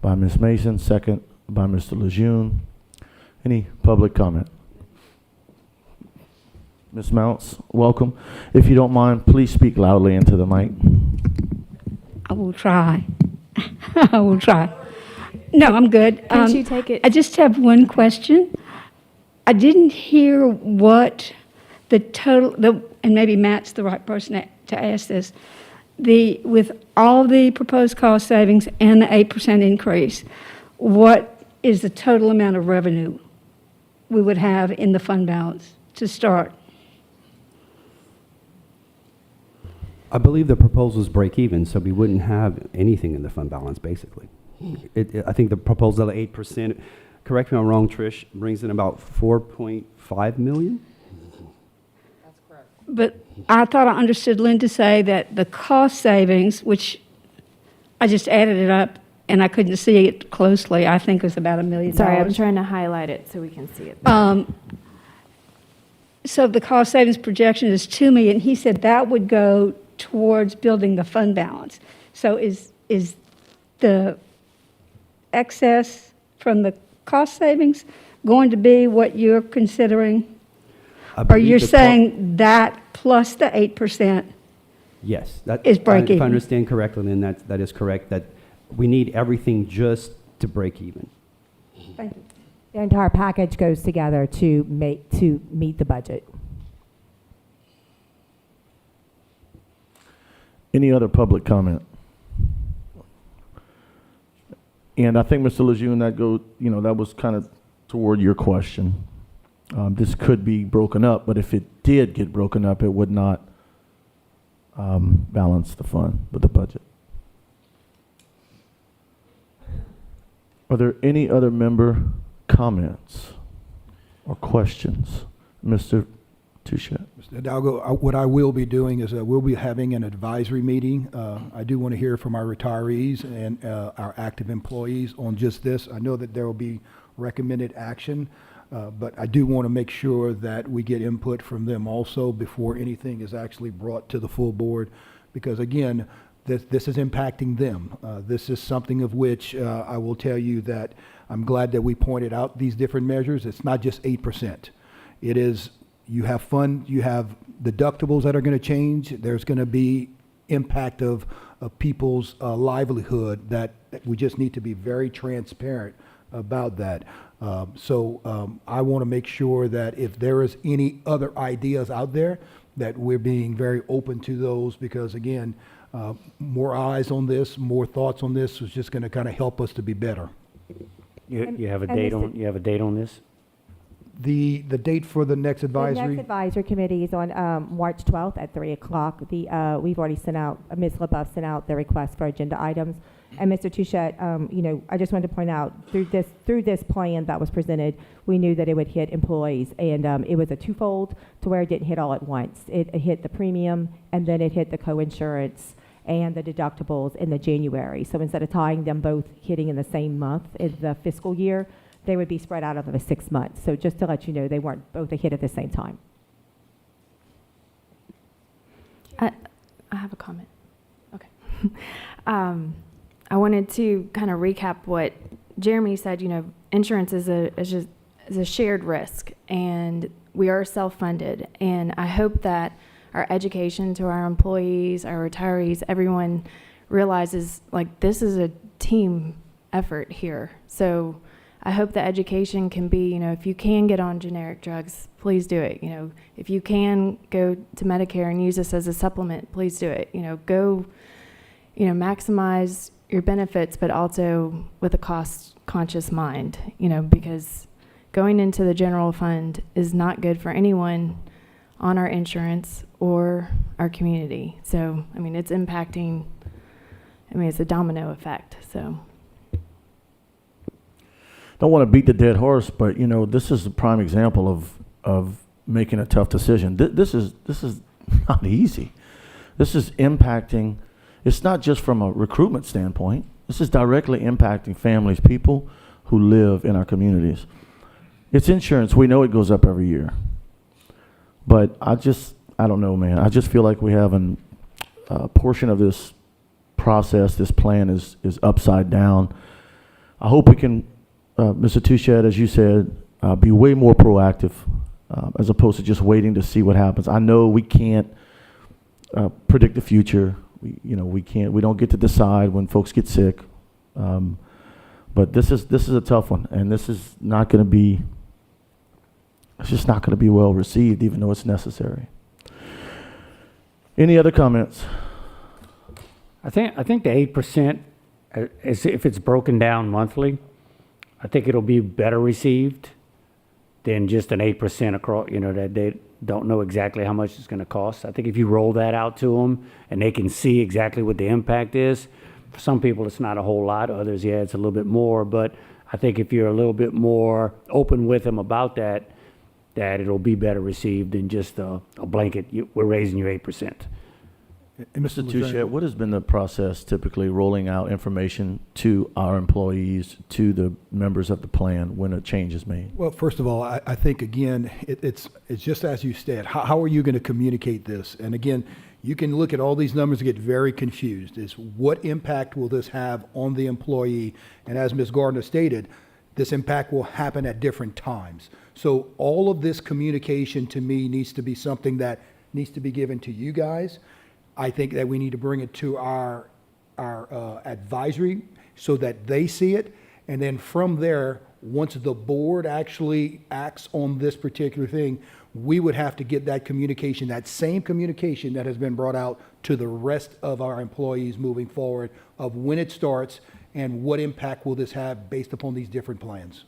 by Ms. Mason, second by Mr. Lejeune. Any public comment? Ms. Mounts, welcome. If you don't mind, please speak loudly into the mic. I will try. I will try. No, I'm good. Can you take it? I just have one question. I didn't hear what the total, and maybe Matt's the right person to ask this. With all the proposed cost savings and the 8% increase, what is the total amount of revenue we would have in the fund balance to start? I believe the proposals break even, so we wouldn't have anything in the fund balance, basically. I think the proposal of 8%, correct me if I'm wrong, Trish, brings in about 4.5 million? That's correct. but I thought I understood Lynn to say that the cost savings, which I just added it up and I couldn't see it closely, I think it was about $1 million. Sorry, I'm trying to highlight it so we can see it. better. So the cost savings projection is 2 million. He said that would go towards building the fund balance. So is the excess from the cost savings going to be what you're considering? I Or believe you're the co- saying that plus the 8%? Yes. That is break If even. I understand correctly, then that is correct, that we need everything just to break even. Thank you. The entire package goes together to meet the budget. Any other public comment? And I think, Mr. Lejeune, that was kind of toward your question. This could be broken up, but if it did get broken up, it would not balance the fund with the budget. Are there any other member comments or questions? Mr. Touchette? Mr. Hidalgo, what I will be doing is we'll be having an advisory meeting. I do want to hear from our retirees and our active employees on just this. I know that there will be recommended action, but I do want to make sure that we get input from them also before anything is actually brought to the full board, because again, this is impacting them. This is something of which I will tell you that I'm glad that we pointed out these different measures. It's not just 8%. It is, you have fund, you have deductibles that are going to change. There's going to be impact of people's livelihood that we just need to be very transparent about that. I want to make sure that if there is any other ideas out there, that we're being very open to those, because again, more eyes on this, more thoughts on this is just going to kind of help us to be better. You have a and date Mr. on, you have a date on this? The date for the next The advisory? next advisory committee is on March 12th at 3 o'clock. We've already sent out, Ms. LaBeouf sent out the request for agenda items. And Mr. Touchette, I just wanted to point out, through this plan that was presented, we knew that it would hit employees. And it was a twofold to where it didn't hit all at once. It hit the premium, and then it hit the co-insurance and the deductibles in the January. So instead of tying them both hitting in the same month in the fiscal year, they would be spread out over the 6 months. So just to let you know, they weren't both a hit at the same time. I have a comment. Okay. I wanted to kind of recap what Jeremy said. Insurance is a shared risk, and we are self-funded. And I hope that our education to our employees, our retirees, everyone realizes this is a team effort here. So I hope the education can be, if you can get on generic drugs, please do it. If you can go to Medicare and use this as a supplement, please do it. Go, maximize your benefits, but also with a cost-conscious mind, because going into the general fund is not good for anyone on our insurance or our community. So, it's impacting, it's a domino effect, so. Don't want to beat the dead horse, but this is a prime example of making a tough decision. This is not easy. This is impacting. It's not just from a recruitment standpoint. This is directly impacting families, people who live in our communities. It's insurance. We know it goes up every year, but I don't know, man. I just feel like we have a portion of this process, this plan is upside down. I hope we can. Mr. Touchette, as you said, be way more proactive as opposed to just waiting to see what happens. I know we can't predict the future. We don't get to decide when folks get sick. But this is a tough one, and this is not going to be. It's just not going to be well received, even though it's necessary. Any other comments? I think the 8%, if it's broken down monthly, I think it'll be better received than just an 8% across, that they don't know exactly how much it's going to cost. I think if you roll that out to them and they can see exactly what the impact is, for some people it's not a whole lot, others, yeah, it's a little bit more. But I think if you're a little bit more open with them about that, that it'll be better received than just a blanket, we're raising you 8%. And Mr. Luzerne- Touchette, what has been the process typically rolling out information to our employees, to the members of the plan when a change is made? Well, first of all, I think, again, it's just as you said, how are you going to communicate this? And again, you can look at all these numbers and get very confused. Is what impact will this have on the employee? And as Ms. Gardner stated, this impact will happen at different times. So all of this communication, to me, needs to be something that needs to be given to you guys. I think that we need to bring it to our advisory so that they see it. And then from there, once the board actually acts on this particular thing, we would have to get that communication, that same communication that has been brought out to the rest of our employees moving forward of when it starts and what impact will this have based upon these different plans.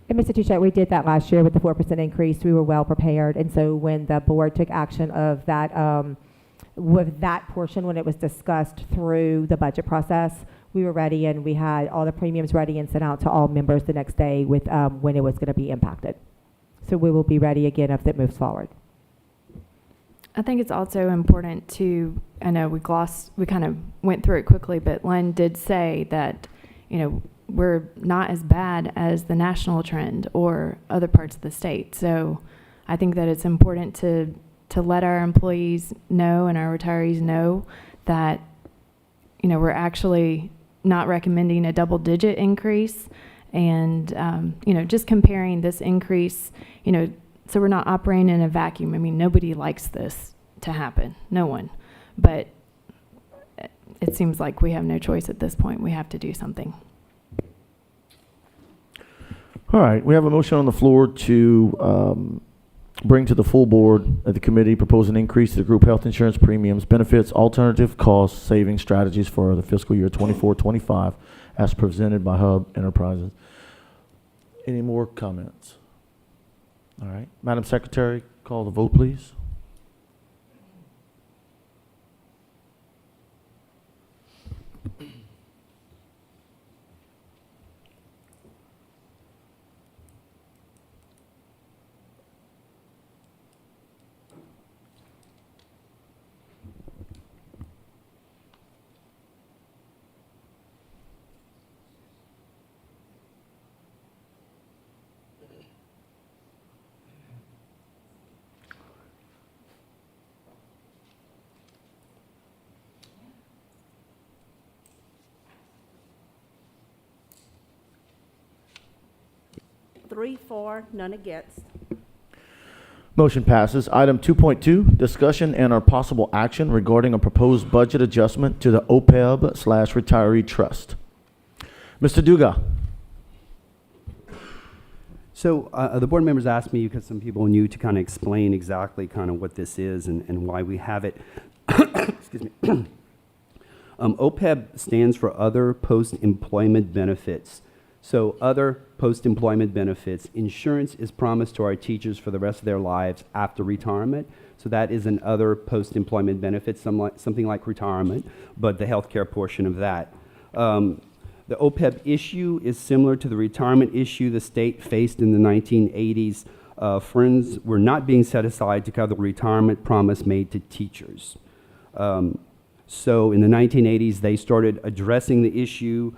And Mr. Touchette, we did that last year with the 4% increase. We were well prepared. And so when the board took action of that, with that portion, when it was discussed through the budget process, we were ready and we had all the premiums ready and sent out to all members the next day with when it was going to be impacted. So we will be ready again if it moves forward. I think it's also important to, I know we kind of went through it quickly, but Len did say that, we're not as bad as the national trend or other parts of the state. So I think that it's important to let our employees know and our retirees know that, we're actually not recommending a double-digit increase. And, just comparing this increase, so we're not operating in a vacuum. I mean, nobody likes this to happen. No one. But it seems like we have no choice at this point. We have to do something. All right, we have a motion on the floor to bring to the full board of the committee, propose an increase to the group health insurance premiums, benefits, alternative cost saving strategies for the fiscal year 24-25 as presented by Hub Enterprises. Any more comments? All right, Madam Secretary, call the vote, please. Three for, none against. Motion passes. Item 2.2, discussion and or possible action regarding a proposed budget adjustment to the OPEB/retiree trust. Mr. Duga. So the board members asked me, because some people knew, to kind of explain exactly kind of what this is and why we have it. Excuse me. OPEB stands for Other Post-Employment Benefits. So other post-employment benefits. Insurance is promised to our teachers for the rest of their lives after retirement. So that is an other post-employment benefit, something like retirement, but the healthcare portion of that. The OPEB issue is similar to the retirement issue the state faced in the 1980s. Funds were not being set aside to cover the retirement promise made to teachers. So in the 1980s, they started addressing the issue,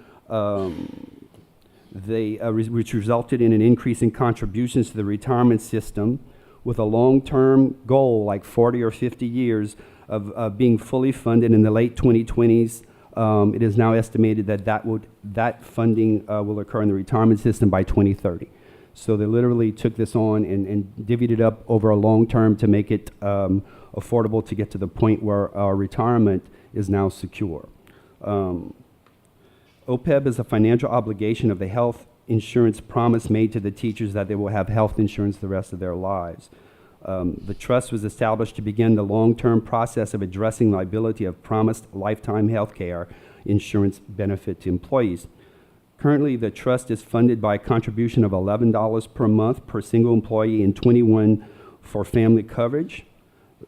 which resulted in an increase in contributions to the retirement system with a long-term goal, like 40 or 50 years, of being fully funded in the late 2020s. It is now estimated that that funding will occur in the retirement system by 2030. So they literally took this on and divvied it up over a long term to make it affordable to get to the point where our retirement is now secure. OPEB is a financial obligation of the health insurance promise made to the teachers that they will have health insurance the rest of their lives. The trust was established to begin the long-term process of addressing liability of promised lifetime health care insurance benefit to employees. Currently, the trust is funded by a contribution of $11 per month per single employee and $21 for family coverage.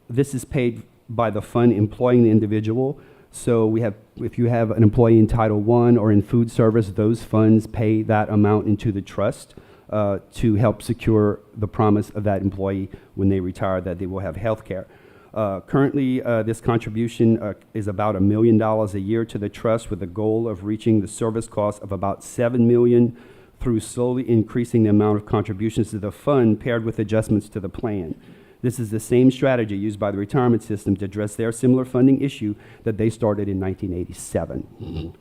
This is paid by the fund employing the individual. So if you have an employee in Title I or in food service, those funds pay that amount into the trust. to help secure the promise of that employee when they retire that they will have health care. Currently, this contribution is about $1 million a year to the trust, with the goal of reaching the service cost of about $7 million through slowly increasing the amount of contributions to the fund paired with adjustments to the plan. This is the same strategy used by the retirement system to address their similar funding issue that they started in 1987.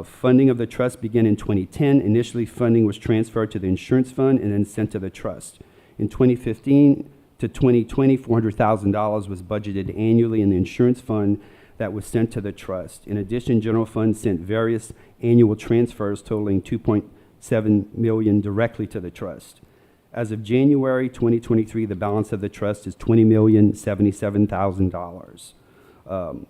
Funding of the trust began in 2010. Initially, funding was transferred to the insurance fund and then sent to the trust. In 2015 to 2020, $400,000 was budgeted annually in the insurance fund that was sent to the trust. In addition, general fund sent various annual transfers totaling $2.7 million directly to the trust. As of January 2023, the balance of the trust is $20,077,000.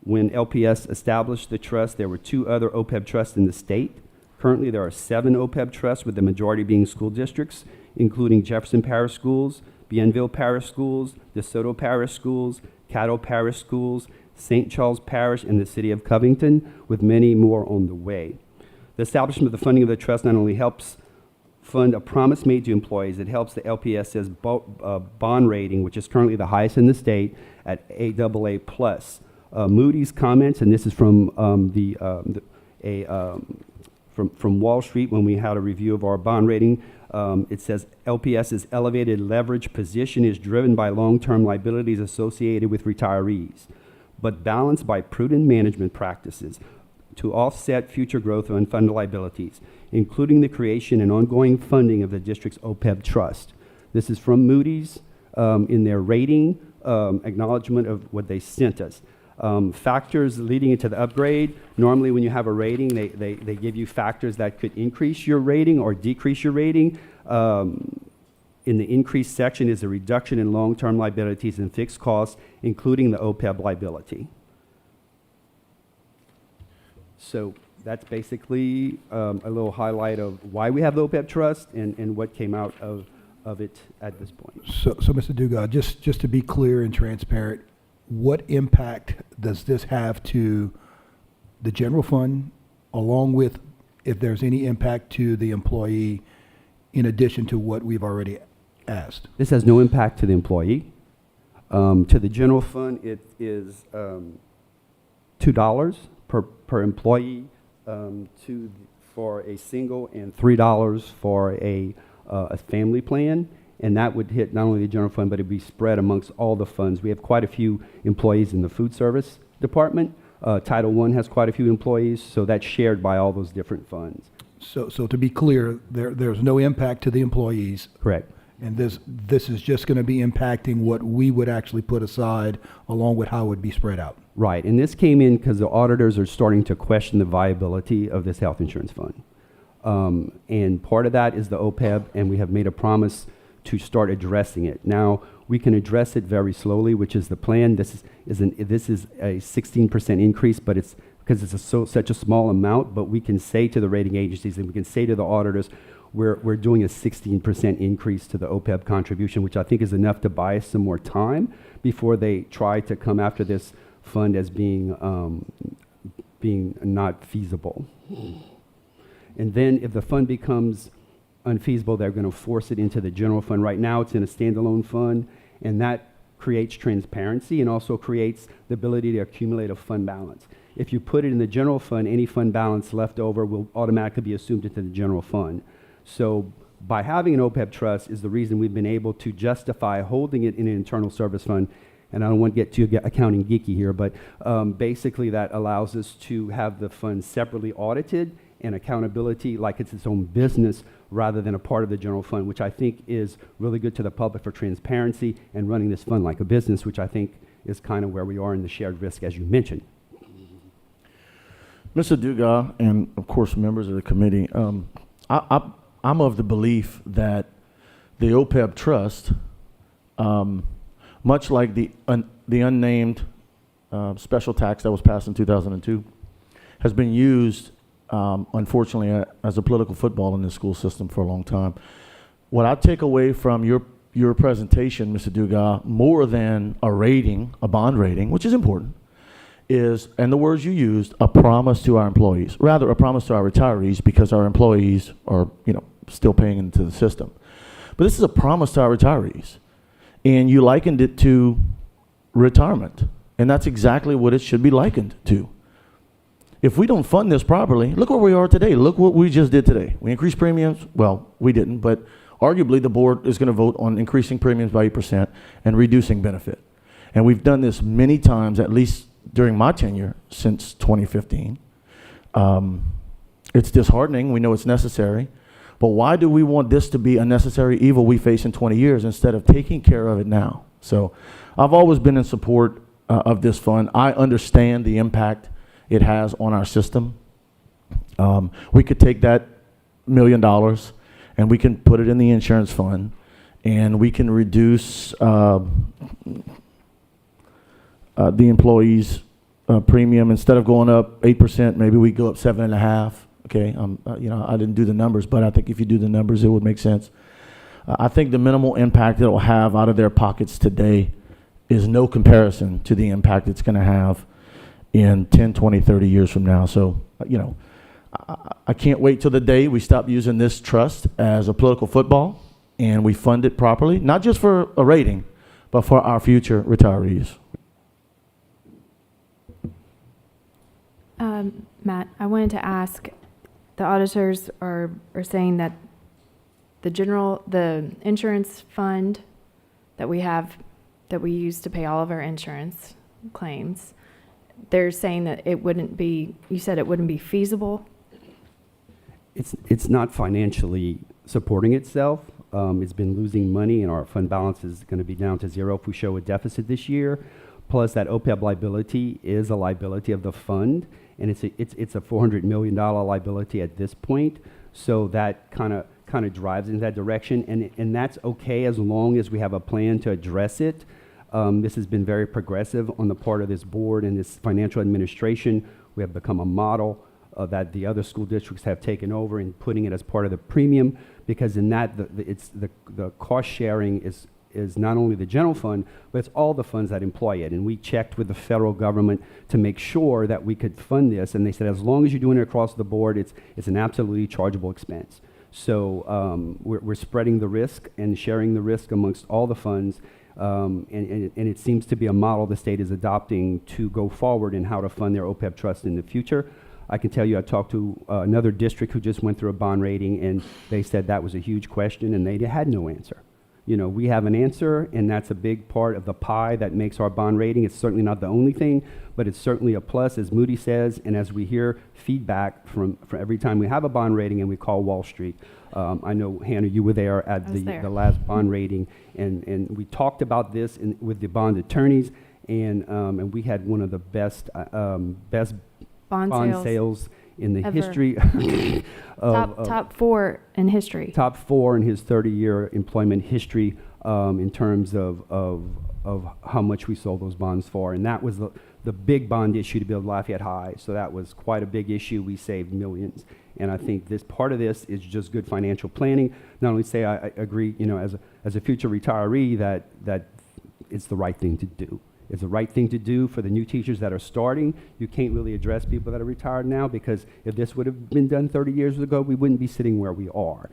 When LPS established the trust, there were 2 other OPEB trusts in the state. Currently, there are 7 OPEB trusts, with the majority being school districts, including Jefferson Parish Schools, Bienville Parish Schools, DeSoto Parish Schools, Caddo Parish Schools, St. Charles Parish, and the City of Covington, with many more on the way. The establishment of the funding of the trust not only helps fund a promise made to employees, it helps the LPS's bond rating, which is currently the highest in the state, at AA+. Moody's comments, and this is from from Wall Street when we had a review of our bond rating. It says LPS's elevated leverage position is driven by long-term liabilities associated with retirees, but balanced by prudent management practices to offset future growth of unfunded liabilities, including the creation and ongoing funding of the district's OPEB trust. This is from Moody's in their rating acknowledgement of what they sent us. Factors leading into the upgrade. Normally when you have a rating, they give you factors that could increase your rating or decrease your rating. In the increased section is a reduction in long-term liabilities and fixed costs, including the OPEB liability. So that's basically a little highlight of why we have the OPEB trust and what came out of it at this point. So Mr. Dugas, just to be clear and transparent, what impact does this have to the general fund, along with if there's any impact to the employee in addition to what we've already asked? This has no impact to the employee. To the general fund, it is $2 per employee for a single, and $3 for a family plan. And that would hit not only the general fund, but it'd be spread amongst all the funds. We have quite a few employees in the food service department. Title I has quite a few employees, so that's shared by all those different funds. So to be clear, there's no impact to the employees. Correct. And this is just going to be impacting what we would actually put aside, along with how it would be spread out. Right, and this came in because the auditors are starting to question the viability of this health insurance fund. And part of that is the OPEB, and we have made a promise to start addressing it. Now, we can address it very slowly, which is the plan. This is a 16% increase, but it's because it's such a small amount, but we can say to the rating agencies and we can say to the auditors, we're doing a 16% increase to the OPEB contribution, which I think is enough to buy us some more time before they try to come after this fund as being not feasible. And then if the fund becomes unfeasible, they're going to force it into the general fund. Right now, it's in a standalone fund, and that creates transparency and also creates the ability to accumulate a fund balance. If you put it in the general fund, any fund balance left over will automatically be assumed into the general fund. So by having an OPEB trust is the reason we've been able to justify holding it in an internal service fund. And I don't want to get too accounting geeky here, but basically that allows us to have the fund separately audited and accountability like it's its own business rather than a part of the general fund, which I think is really good to the public for transparency and running this fund like a business, which I think is kind of where we are in the shared risk, as you mentioned. Mr. Dugas, and of course members of the committee, I'm of the belief that the OPEB trust, much like the unnamed special tax that was passed in 2002, has been used unfortunately, as a political football in the school system for a long time. What I take away from your presentation, Mr. Dugas, more than a rating, a bond rating, which is important, is, and the words you used, a promise to our employees, rather a promise to our retirees, because our employees are, still paying into the system. But this is a promise to our retirees. And you likened it to retirement. And that's exactly what it should be likened to. If we don't fund this properly, look where we are today. Look what we just did today. We increased premiums. Well, we didn't, but arguably the board is going to vote on increasing premiums by 8% and reducing benefit. And we've done this many times, at least during my tenure since 2015. It's disheartening. We know it's necessary. But why do we want this to be a necessary evil we face in 20 years instead of taking care of it now? So I've always been in support of this fund. I understand the impact it has on our system. We could take that $1 million and we can put it in the insurance fund, and we can reduce the employees' premium. Instead of going up 8%, maybe we go up 7.5%. Okay, I didn't do the numbers, but I think if you do the numbers, it would make sense. I think the minimal impact it will have out of their pockets today is no comparison to the impact it's going to have in 10, 20, 30 years from now. So, I can't wait till the day we stop using this trust as a political football and we fund it properly, not just for a rating, but for our future retirees. Matt, I wanted to ask, the auditors are saying that the insurance fund that we have, that we use to pay all of our insurance claims, they're saying that it wouldn't be, you said it wouldn't be feasible? It's not financially supporting itself. It's been losing money, and our fund balance is going to be down to zero if we show a deficit this year. Plus, that OPEB liability is a liability of the fund, and it's a $400 million liability at this point. So that kind of drives in that direction, and that's okay as long as we have a plan to address it. This has been very progressive on the part of this board and this financial administration. We have become a model that the other school districts have taken over and putting it as part of the premium, because in that the cost sharing is not only the general fund, but it's all the funds that employ it. And we checked with the federal government to make sure that we could fund this, and they said as long as you're doing it across the board, it's an absolutely chargeable expense. So we're spreading the risk and sharing the risk amongst all the funds. And it seems to be a model the state is adopting to go forward in how to fund their OPEB trust in the future. I can tell you I talked to another district who just went through a bond rating, and they said that was a huge question, and they had no answer. We have an answer, and that's a big part of the pie that makes our bond rating. It's certainly not the only thing, but it's certainly a plus, as Moody says, and as we hear feedback from every time we have a bond rating and we call Wall Street. I know, Hannah, you were there at the last bond rating, and we talked about this with the bond attorneys, and we had one of the best bond sales in the ever. history. Top 4 in history. Top 4 in his 30-year employment history in terms of how much we sold those bonds for. And that was the big bond issue to build Lafayette High. So that was quite a big issue. We saved millions. And I think this part of this is just good financial planning. Not only say I agree, as a future retiree that it's the right thing to do. It's the right thing to do for the new teachers that are starting. You can't really address people that are retired now, because if this would have been done 30 years ago, we wouldn't be sitting where we are.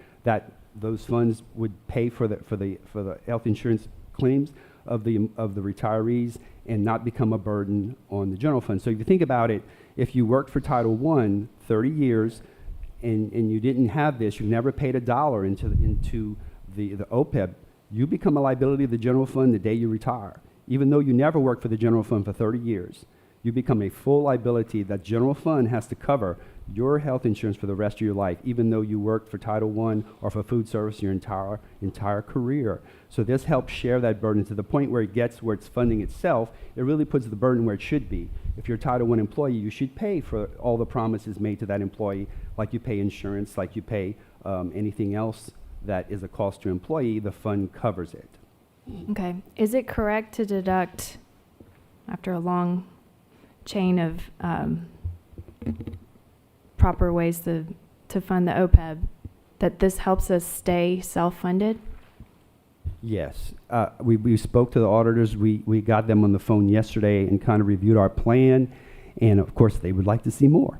Those funds would pay for the health insurance claims of the retirees and not become a burden on the general fund. So if you think about it, if you worked for Title I 30 years and you didn't have this, you never paid $1 into the OPEB, you become a liability of the general fund the day you retire. Even though you never worked for the general fund for 30 years, you become a full liability that general fund has to cover your health insurance for the rest of your life, even though you worked for Title I or for food service your entire career. So this helps share that burden to the point where it gets where it's funding itself. It really puts the burden where it should be. If you're a Title I employee, you should pay for all the promises made to that employee, like you pay insurance, like you pay anything else that is a cost to employee. The fund covers it. Okay. Is it correct to deduct, after a long chain of proper ways to fund the OPEB, that this helps us stay self-funded? Yes. We spoke to the auditors. We got them on the phone yesterday and kind of reviewed our plan. And of course, they would like to see more.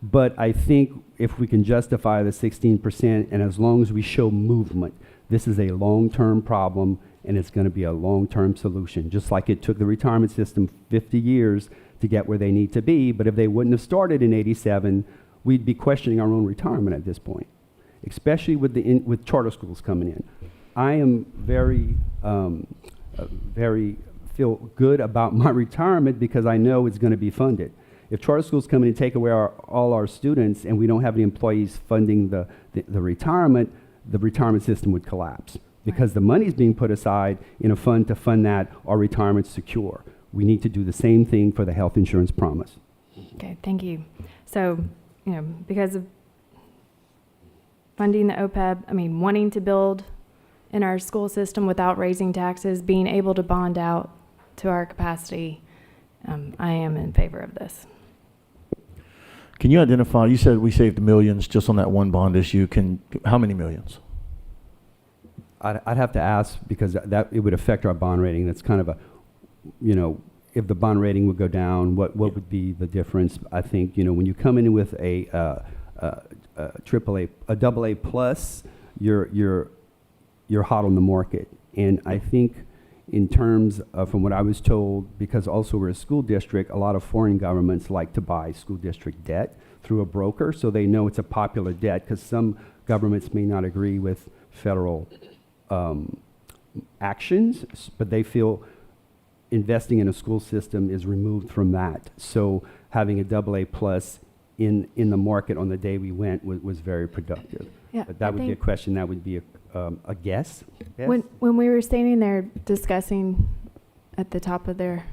But I think if we can justify the 16%, and as long as we show movement, this is a long-term problem, and it's going to be a long-term solution. Just like it took the retirement system 50 years to get where they need to be, but if they wouldn't have started in '87, we'd be questioning our own retirement at this point, especially with charter schools coming in. I am very feel good about my retirement because I know it's going to be funded. If charter schools come in and take away all our students and we don't have any employees funding the retirement system would collapse because the money is being put aside in a fund to fund that our retirement's secure. We need to do the same thing for the health insurance promise. Okay, thank you. So, because of funding the OPEB, wanting to build in our school system without raising taxes, being able to bond out to our capacity, I am in favor of this. Can you identify, you said we saved millions just on that one bond issue. How many millions? I'd have to ask because that it would affect our bond rating. That's kind of a, if the bond rating would go down, what would be the difference? I think, when you come in with a AA plus, you're hot on the market. And I think in terms of, from what I was told, because also we're a school district, a lot of foreign governments like to buy school district debt through a broker, so they know it's a popular debt, because some governments may not agree with federal actions, but they feel investing in a school system is removed from that. So having a AA plus in the market on the day we went was very productive. Yeah, But that would be a question, that would be a guess. When we were standing there discussing at the top of their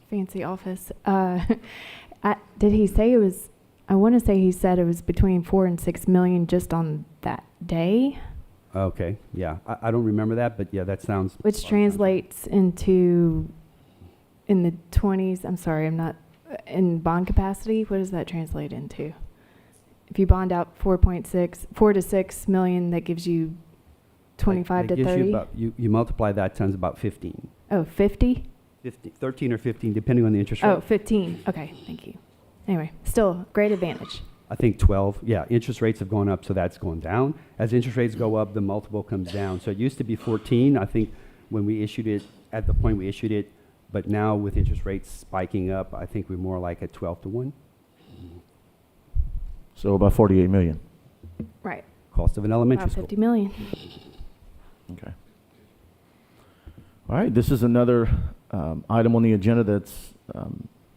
fancy office, did he say it was, I want to say he said it was between 4 and 6 million just on that day? Okay, yeah, I don't remember that, but yeah, that sounds. Which translates into, in the 20s, I'm sorry, I'm not, in bond capacity, what does that translate into? If you bond out 4 to 6 million, that gives you 25 to 30? You multiply that times about 15. Oh, 50? 13 or 15, depending on the interest rate. Oh, 15. Okay, thank you. Anyway, still great advantage. I think 12, yeah, interest rates have gone up, so that's going down. As interest rates go up, the multiple comes down. So it used to be 14, I think, when we issued it, at the point we issued it, but now with interest rates spiking up, I think we're more like at 12 to 1. So about 48 million. Right. Cost of an elementary About school. 50 million. Okay. All right, this is another item on the agenda that's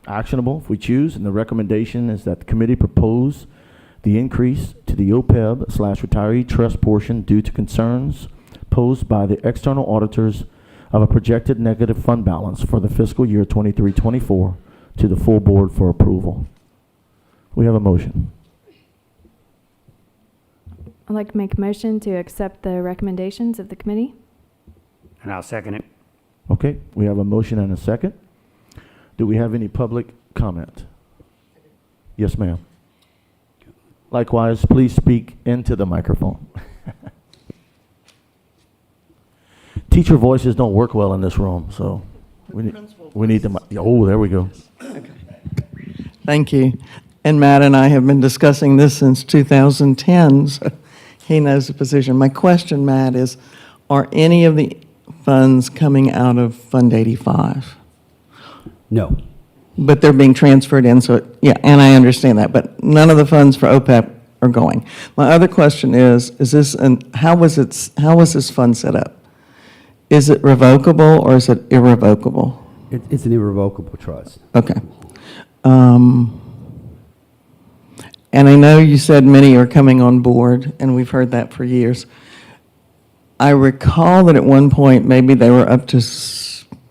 actionable if we choose, and the recommendation is that the committee propose the increase to the OPEB/retiree trust portion due to concerns posed by the external auditors of a projected negative fund balance for the fiscal year 23-24 to the full board for approval. We have a motion. I'd like to make a motion to accept the recommendations of the committee. And I'll second it. Okay, we have a motion and a second. Do we have any public comment? Yes, ma'am. Likewise, please speak into the microphone. Teacher voices don't work well in this room, so we need the oh, there we go. Thank you. And Matt and I have been discussing this since 2010, so he knows the position. My question, Matt, is, are any of the funds coming out of Fund 85? No. But they're being transferred in, so, yeah, and I understand that, but none of the funds for OPEB are going. My other question is this, and how was this fund set up? Is it revocable or is it irrevocable? It's an irrevocable trust. Okay. And I know you said many are coming on board, and we've heard that for years. I recall that at one point, maybe they were up to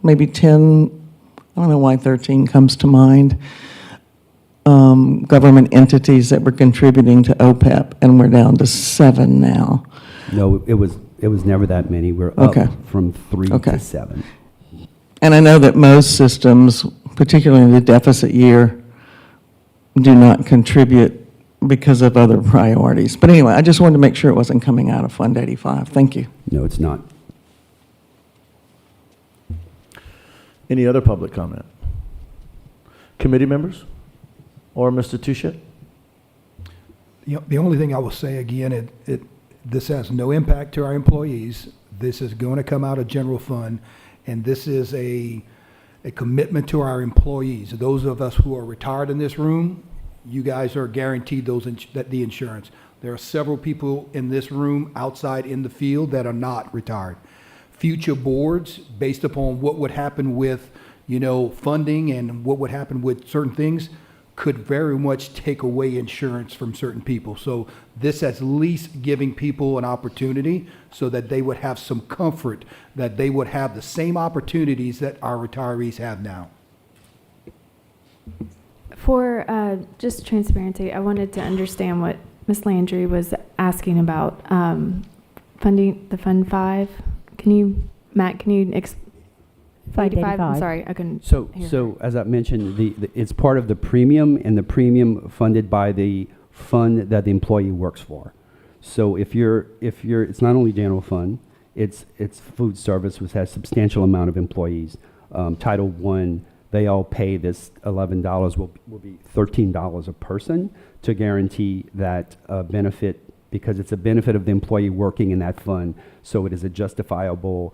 maybe 10, I don't know why 13 comes to mind, government entities that were contributing to OPEB, and we're down to 7 now. No, it was never that many. We're Okay. up from 3 Okay. to 7. And I know that most systems, particularly in the deficit year, do not contribute because of other priorities. But anyway, I just wanted to make sure it wasn't coming out of Fund 85. Thank you. No, it's not. Any other public comment? committee members? Or Mr. Touche? The only thing I will say again, this has no impact to our employees. This is going to come out of general fund, and this is a commitment to our employees. Those of us who are retired in this room, you guys are guaranteed the insurance. There are several people in this room outside in the field that are not retired. Future boards, based upon what would happen with, funding and what would happen with certain things, could very much take away insurance from certain people. So this at least giving people an opportunity so that they would have some comfort, that they would have the same opportunities that our retirees have now. For just transparency, I wanted to understand what Ms. Landry was asking about funding the Fund 5. Matt, can you Fund 85? I'm 85. sorry, I couldn't hear. So as I mentioned, it's part of the premium, and the premium funded by the fund that the employee works for. So if you're, it's not only general fund, it's food service, which has substantial amount of employees. Title I, they all pay this $11 will be $13 a person to guarantee that benefit, because it's a benefit of the employee working in that fund. So it is a justifiable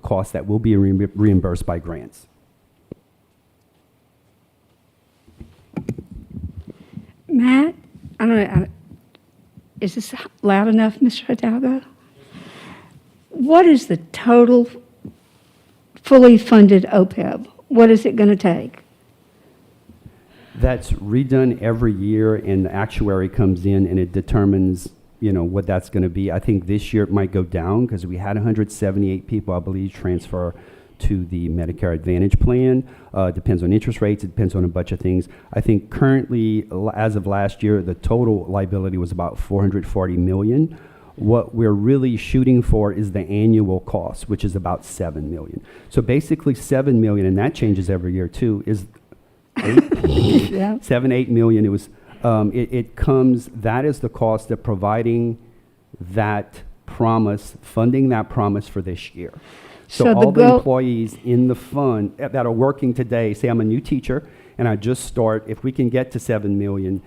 cost that will be reimbursed by grants. Matt, I don't know, is this loud enough, Mr. Hidalgo? What is the total fully funded OPEB? What is it going to take? That's redone every year, and the actuary comes in and it determines, what that's going to be. I think this year it might go down because we had 178 people, I believe, transfer to the Medicare Advantage plan. Depends on interest rates. It depends on a bunch of things. I think currently, as of last year, the total liability was about $440 million. What we're really shooting for is the annual cost, which is about $7 million. So basically $7 million, and that changes every year too, is Yeah. 7, 8 million. It was, that is the cost of providing that promise, funding that promise for this year. So So the all the goal- employees in the fund that are working today, say I'm a new teacher and I just start, if we can get to 7 million,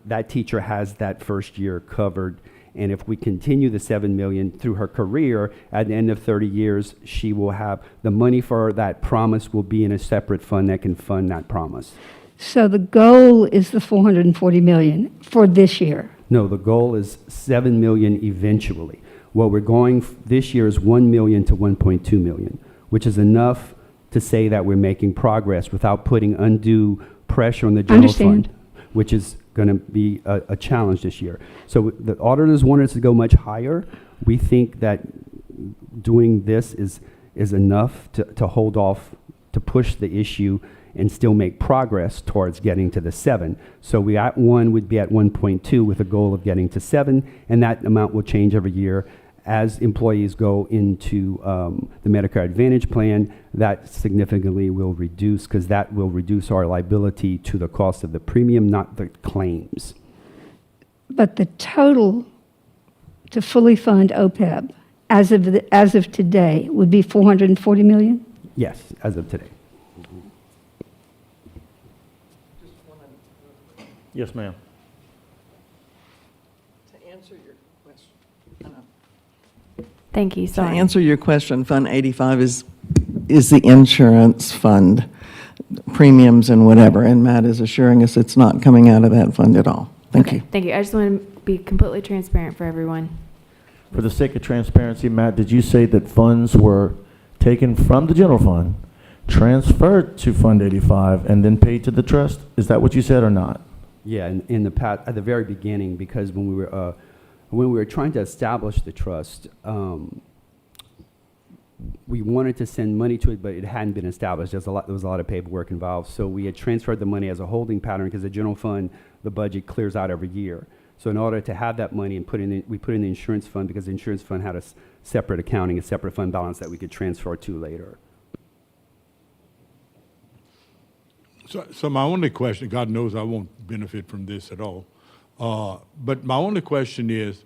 that teacher has that first year covered. And if we continue the 7 million through her career, at the end of 30 years, she will have the money for that promise will be in a separate fund that can fund that promise. So the goal is the 440 million for this year. No, the goal is 7 million eventually. What we're going this year is 1 million to 1.2 million, which is enough to say that we're making progress without putting undue pressure on the general Understand. fund, which is going to be a challenge this year. So the auditors want us to go much higher. We think that doing this is enough to hold off, to push the issue and still make progress towards getting to the 7. So we at 1 would be at 1.2 with a goal of getting to 7, and that amount will change every year. As employees go into the Medicare Advantage plan, that significantly will reduce, because that will reduce our liability to the cost of the premium, not the claims. But the total to fully fund OPEB as of today would be 440 million? Yes, as of today. Yes, ma'am. To answer your question. Thank you, To sorry. answer your question, Fund 85 is the insurance fund, premiums and whatever, and Matt is assuring us it's not coming out of that fund at all. Thank you. Thank you. I just want to be completely transparent for everyone. For the sake of transparency, Matt, did you say that funds were taken from the general fund, transferred to Fund 85, and then paid to the trust? Is that what you said or not? Yeah, in the past, at the very beginning, because when we were trying to establish the trust, we wanted to send money to it, but it hadn't been established. There was a lot of paperwork involved. So we had transferred the money as a holding pattern, because the general fund, the budget clears out every year. So in order to have that money and we put in the insurance fund, because the insurance fund had a separate accounting, a separate fund balance that we could transfer to later. So my only question, God knows I won't benefit from this at all, but my only question is,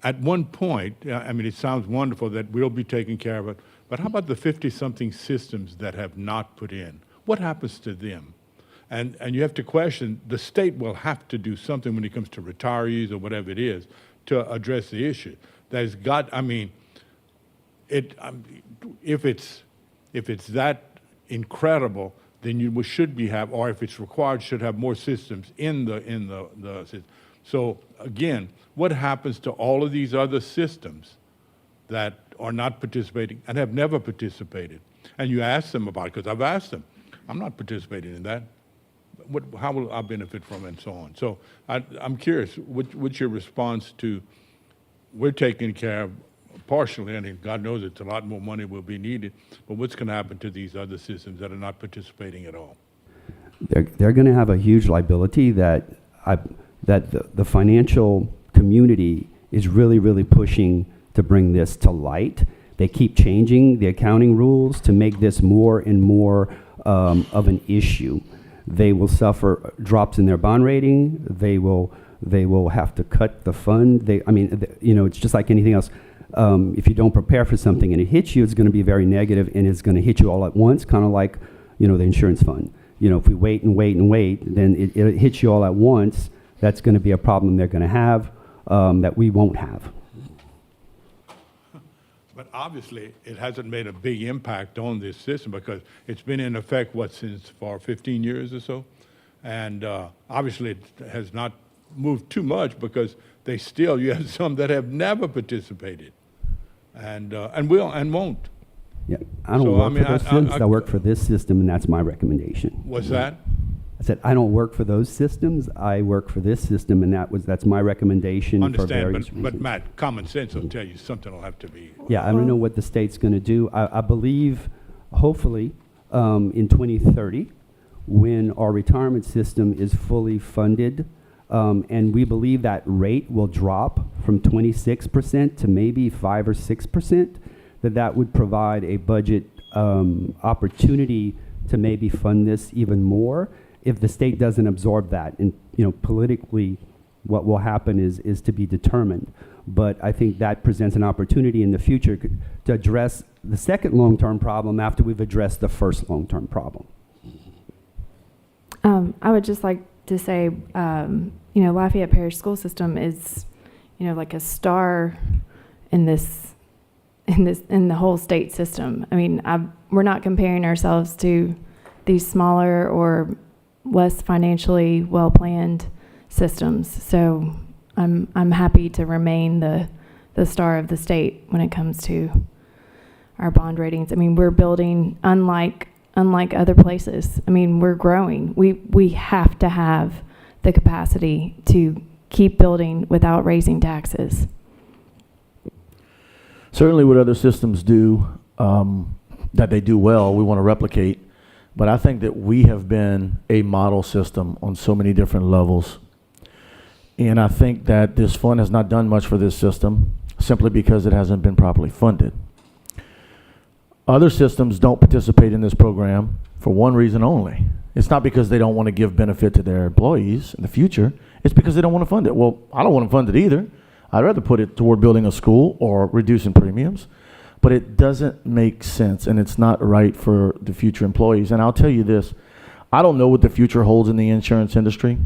at one point, I mean, it sounds wonderful that we'll be taking care of it, but how about the 50-something systems that have not put in? What happens to them? And you have to question, the state will have to do something when it comes to retirees or whatever it is to address the issue. There's got, I mean, if it's that incredible, then you should have, or if it's required, should have more systems in the system. So again, what happens to all of these other systems that are not participating and have never participated? And you ask them about it, because I've asked them, I'm not participating in that. How will I benefit from it, and so on? So I'm curious, what's your response to, we're taking care of partially, and God knows it's a lot more money will be needed, but what's going to happen to these other systems that are not participating at all? They're going to have a huge liability that the financial community is really, really pushing to bring this to light. They keep changing the accounting rules to make this more and more of an issue. They will suffer drops in their bond rating. They will have to cut the fund. It's just like anything else. If you don't prepare for something and it hits you, it's going to be very negative, and it's going to hit you all at once, kind of like, the insurance fund. If we wait and wait and wait, then it hits you all at once. That's going to be a problem they're going to have that we won't have. But obviously, it hasn't made a big impact on this system because it's been in effect, for 15 years or so? And obviously, it has not moved too much because you have some that have never participated and will and won't. Yeah, I don't work for those systems. I work for this system, and that's my recommendation. What's that? I said, I don't work for those systems. I work for this system, and that's my recommendation for various reasons. But Matt, common sense will tell you something will have to be. Yeah, I don't know what the state's going to do. I believe, hopefully, in 2030, when our retirement system is fully funded, and we believe that rate will drop from 26% to maybe 5 or 6%, that would provide a budget opportunity to maybe fund this even more. If the state doesn't absorb that, and politically, what will happen is to be determined. But I think that presents an opportunity in the future to address the second long-term problem after we've addressed the first long-term problem. I would just like to say, Lafayette Parish School System is, like a star in the whole state system. I mean, we're not comparing ourselves to these smaller or less financially well-planned systems. So I'm happy to remain the star of the state when it comes to our bond ratings. I mean, we're building unlike other places. I mean, we're growing. We have to have the capacity to keep building without raising taxes. Certainly what other systems do, that they do well, we want to replicate. But I think that we have been a model system on so many different levels. And I think that this fund has not done much for this system simply because it hasn't been properly funded. Other systems don't participate in this program for one reason only. It's not because they don't want to give benefit to their employees in the future. It's because they don't want to fund it. Well, I don't want to fund it either. I'd rather put it toward building a school or reducing premiums. But it doesn't make sense, and it's not right for the future employees. And I'll tell you this, I don't know what the future holds in the insurance industry,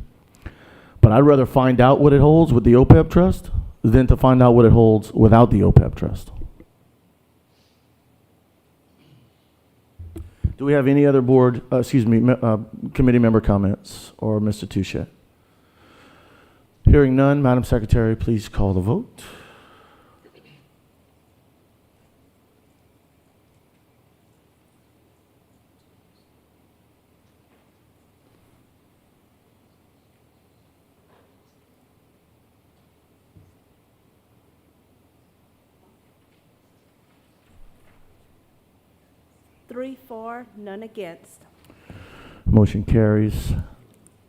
but I'd rather find out what it holds with the OPEB trust than to find out what it holds without the OPEB trust. Do we have any other committee member comments or Mr. Touchet? Hearing none, Madam Secretary, please call the vote. Three for, none against. Motion carries.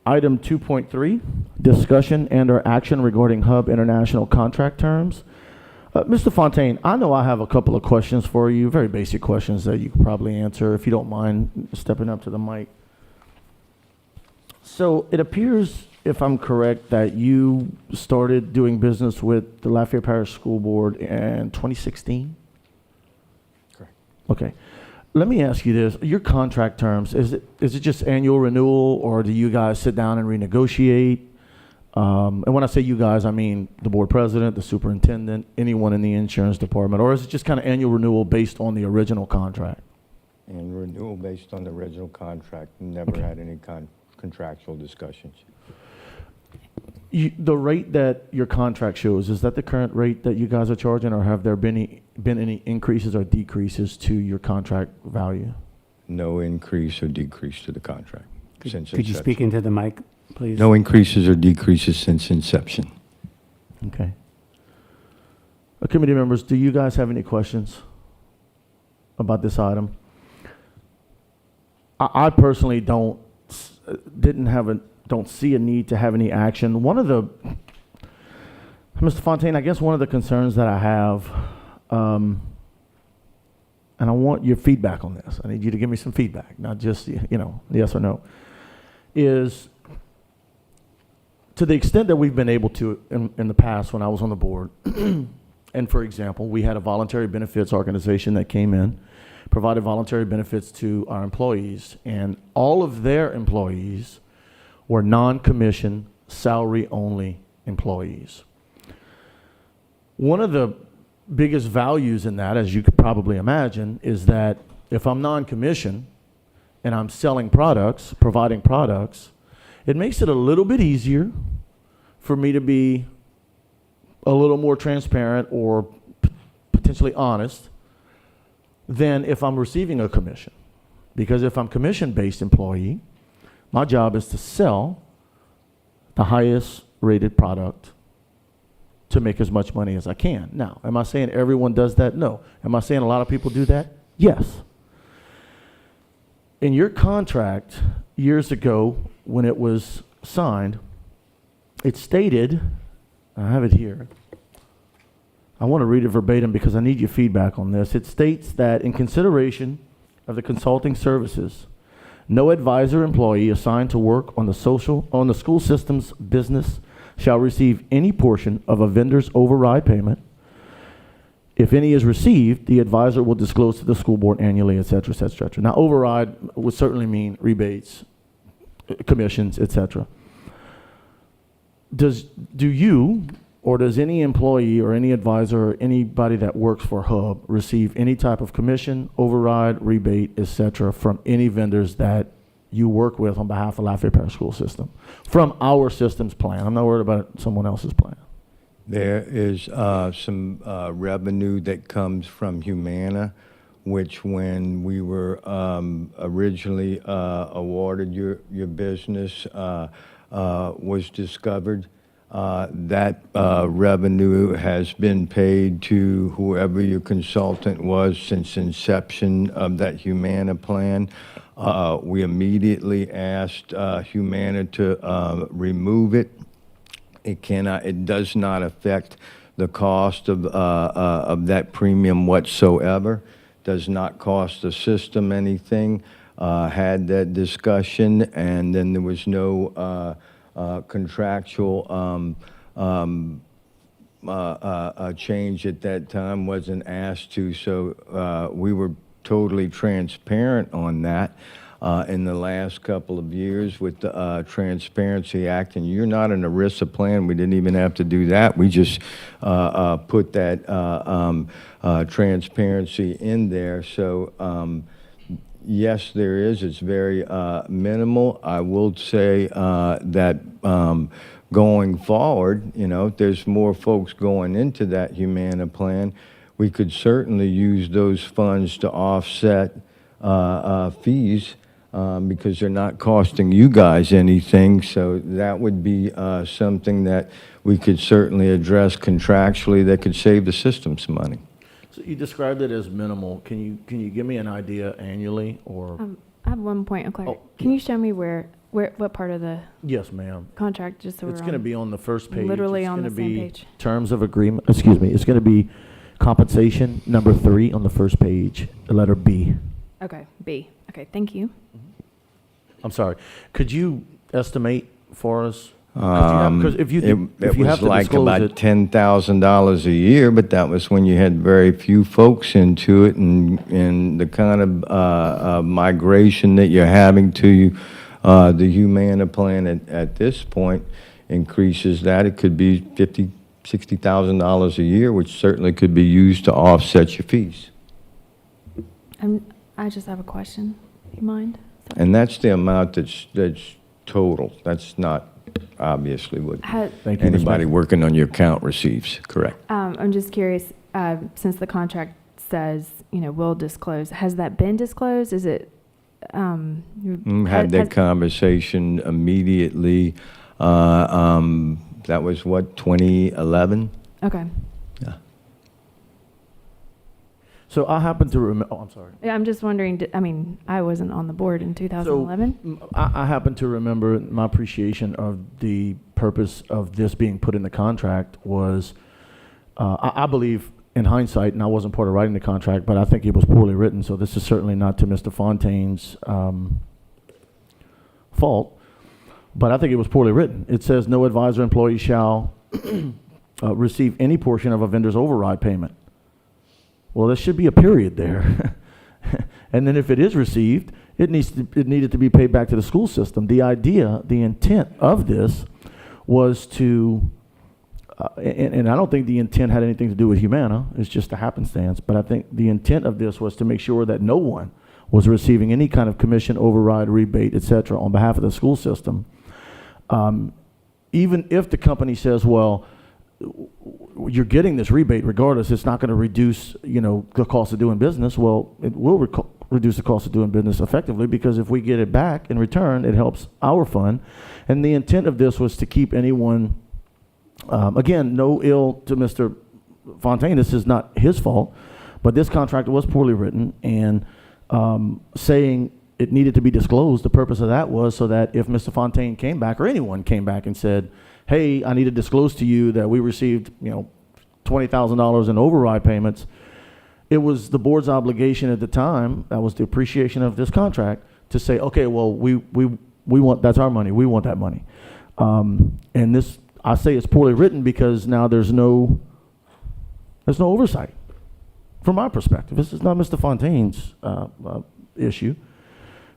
Item 2.3, discussion and/or action regarding Hub International contract terms. Mr. Fontaine, I know I have a couple of questions for you, very basic questions that you could probably answer if you don't mind stepping up to the mic. So it appears, if I'm correct, that you started doing business with the Lafayette Parish School Board in 2016? Correct. Okay. Let me ask you this, your contract terms, is it just annual renewal, or do you guys sit down and renegotiate? And when I say you guys, I mean the board president, the superintendent, anyone in the insurance department, or is it just kind of annual renewal based on the original contract? And renewal based on the original contract, never had any contractual discussions. The rate that your contract shows, is that the current rate that you guys are charging, or have there been any increases or decreases to your contract value? No increase or decrease to the contract since Could you inception. speak into the mic, please? No increases or decreases since inception. Okay. Committee members, do you guys have any questions about this item? I personally don't see a need to have any action. Mr. Fontaine, I guess one of the concerns that I have, and I want your feedback on this. I need you to give me some feedback, not just, yes or no, is to the extent that we've been able to in the past when I was on the board, and for example, we had a voluntary benefits organization that came in, provided voluntary benefits to our employees, and all of their employees were non-commissioned, salary-only employees. One of the biggest values in that, as you could probably imagine, is that if I'm non-commissioned and I'm selling products, providing products, it makes it a little bit easier for me to be a little more transparent or potentially honest than if I'm receiving a commission. Because if I'm commission-based employee, my job is to sell the highest rated product to make as much money as I can. Now, am I saying everyone does that? No. Am I saying a lot of people do that? Yes. In your contract years ago when it was signed, it stated, I have it here, I want to read it verbatim because I need your feedback on this. It states that in consideration of the consulting services, no advisor employee assigned to work on the school system's business shall receive any portion of a vendor's override payment. If any is received, the advisor will disclose to the school board annually, et cetera, et cetera, et cetera. Now, override would certainly mean rebates, commissions, et cetera. Do you, or does any employee or any advisor or anybody that works for Hub receive any type of commission, override, rebate, et cetera, from any vendors that you work with on behalf of Lafayette Parish School System from our system's plan? I'm not worried about someone else's plan. There is some revenue that comes from Humana, which when we were originally awarded your business was discovered. That revenue has been paid to whoever your consultant was since inception of that Humana plan. We immediately asked Humana to remove it. It does not affect the cost of that premium whatsoever. Does not cost the system anything. Had that discussion, and then there was no contractual change at that time, wasn't asked to, so we were totally transparent on that in the last couple of years with the Transparency Act. And you're not an ERISA plan. We didn't even have to do that. We just put that transparency in there. So yes, there is. It's very minimal. I will say that going forward, there's more folks going into that Humana plan. We could certainly use those funds to offset fees because they're not costing you guys anything. So that would be something that we could certainly address contractually that could save the system some money. So you described it as minimal. Can you give me an idea annually, or? I have one point of clarity. Oh, Can you show me what part of the Yes, ma'am. contract, just so It's we're going to be on the first page. literally It's on gonna the same be page? Terms of agreement, excuse me, it's going to be compensation number 3 on the first page, the letter B. Okay, B. Okay, thank you. I'm sorry. Could you estimate for us 'Cause if you It have was to like disclose about it- $10,000 a year, but that was when you had very few folks into it, and the kind of migration that you're having to the Humana plan at this point increases that. It could be $50,000, $60,000 a year, which certainly could be used to offset your fees. I just have a question. You mind? And that's the amount that's total. That's not obviously what Thank you, Ms. anybody Mason. working on your account receives, correct? I'm just curious, since the contract says, will disclose, has that been disclosed? Is it, Had that conversation immediately. That was what, 2011? Okay. Yeah. So I happen to remember, oh, I'm sorry. Yeah, I'm just wondering, I wasn't on the board in 2011. I happen to remember my appreciation of the purpose of this being put in the contract was, I believe in hindsight, and I wasn't part of writing the contract, but I think it was poorly written, so this is certainly not to Mr. Fontaine's fault, but I think it was poorly written. It says no advisor employee shall receive any portion of a vendor's override payment. Well, there should be a period there. And then if it is received, it needed to be paid back to the school system. The idea, the intent of this was to, and I don't think the intent had anything to do with Humana, it's just a happenstance, but I think the intent of this was to make sure that no one was receiving any kind of commission, override, rebate, et cetera, on behalf of the school system. Even if the company says, well, you're getting this rebate regardless, it's not going to reduce, the cost of doing business. Well, it will reduce the cost of doing business effectively, because if we get it back in return, it helps our fund. And the intent of this was to keep anyone, again, no ill to Mr. Fontaine, this is not his fault, but this contract was poorly written, and saying it needed to be disclosed, the purpose of that was so that if Mr. Fontaine came back, or anyone came back and said, hey, I need to disclose to you that we received, $20,000 in override payments, it was the board's obligation at the time, that was the appreciation of this contract, to say, okay, well, we want, that's our money, we want that money. And this, I say it's poorly written because now there's no oversight from my perspective. This is not Mr. Fontaine's issue.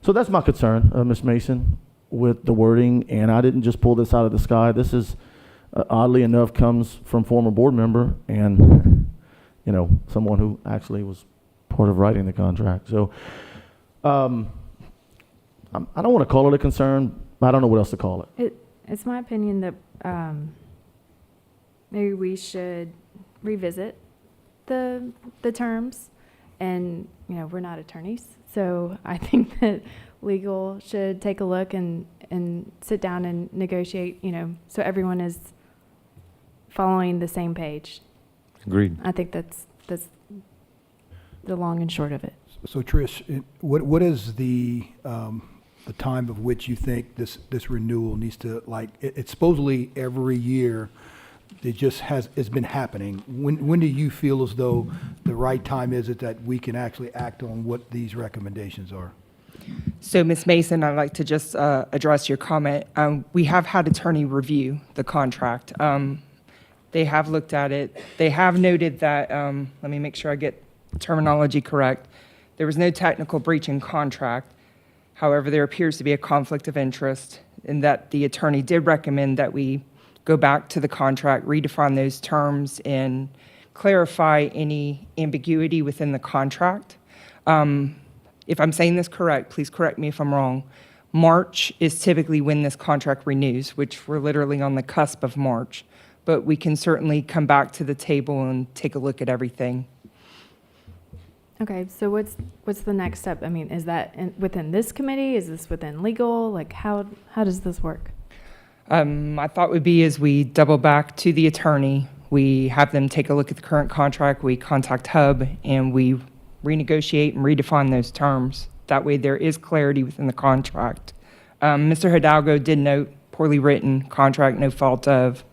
So that's my concern, Ms. Mason, with the wording, and I didn't just pull this out of the sky. This is, oddly enough, comes from former board member and, someone who actually was part of writing the contract. So I don't want to call it a concern, but I don't know what else to call it. It's my opinion that maybe we should revisit the terms, and we're not attorneys, so I think that legal should take a look and sit down and negotiate, so everyone is following the same page. Agreed. I think that's the long and short of it. So Trish, what is the time of which you think this renewal needs to, it's supposedly every year, it's been happening. When do you feel as though the right time is it that we can actually act on what these recommendations are? So, Ms. Mason, I'd like to just address your comment. We have had attorney review the contract. They have looked at it. They have noted that, let me make sure I get the terminology correct, there was no technical breach in contract. However, there appears to be a conflict of interest, in that the attorney did recommend that we go back to the contract, redefine those terms, and clarify any ambiguity within the contract. If I'm saying this correct, please correct me if I'm wrong. March is typically when this contract renews, which we're literally on the cusp of March. But we can certainly come back to the table and take a look at everything. Okay, so what's the next step? Is that within this committee? Is this within legal? How does this work? My thought would be is we double back to the attorney. We have them take a look at the current contract. We contact HUB, and we renegotiate and redefine those terms. That way there is clarity within the contract. Mr. Hidalgo did note poorly written contract, no fault of.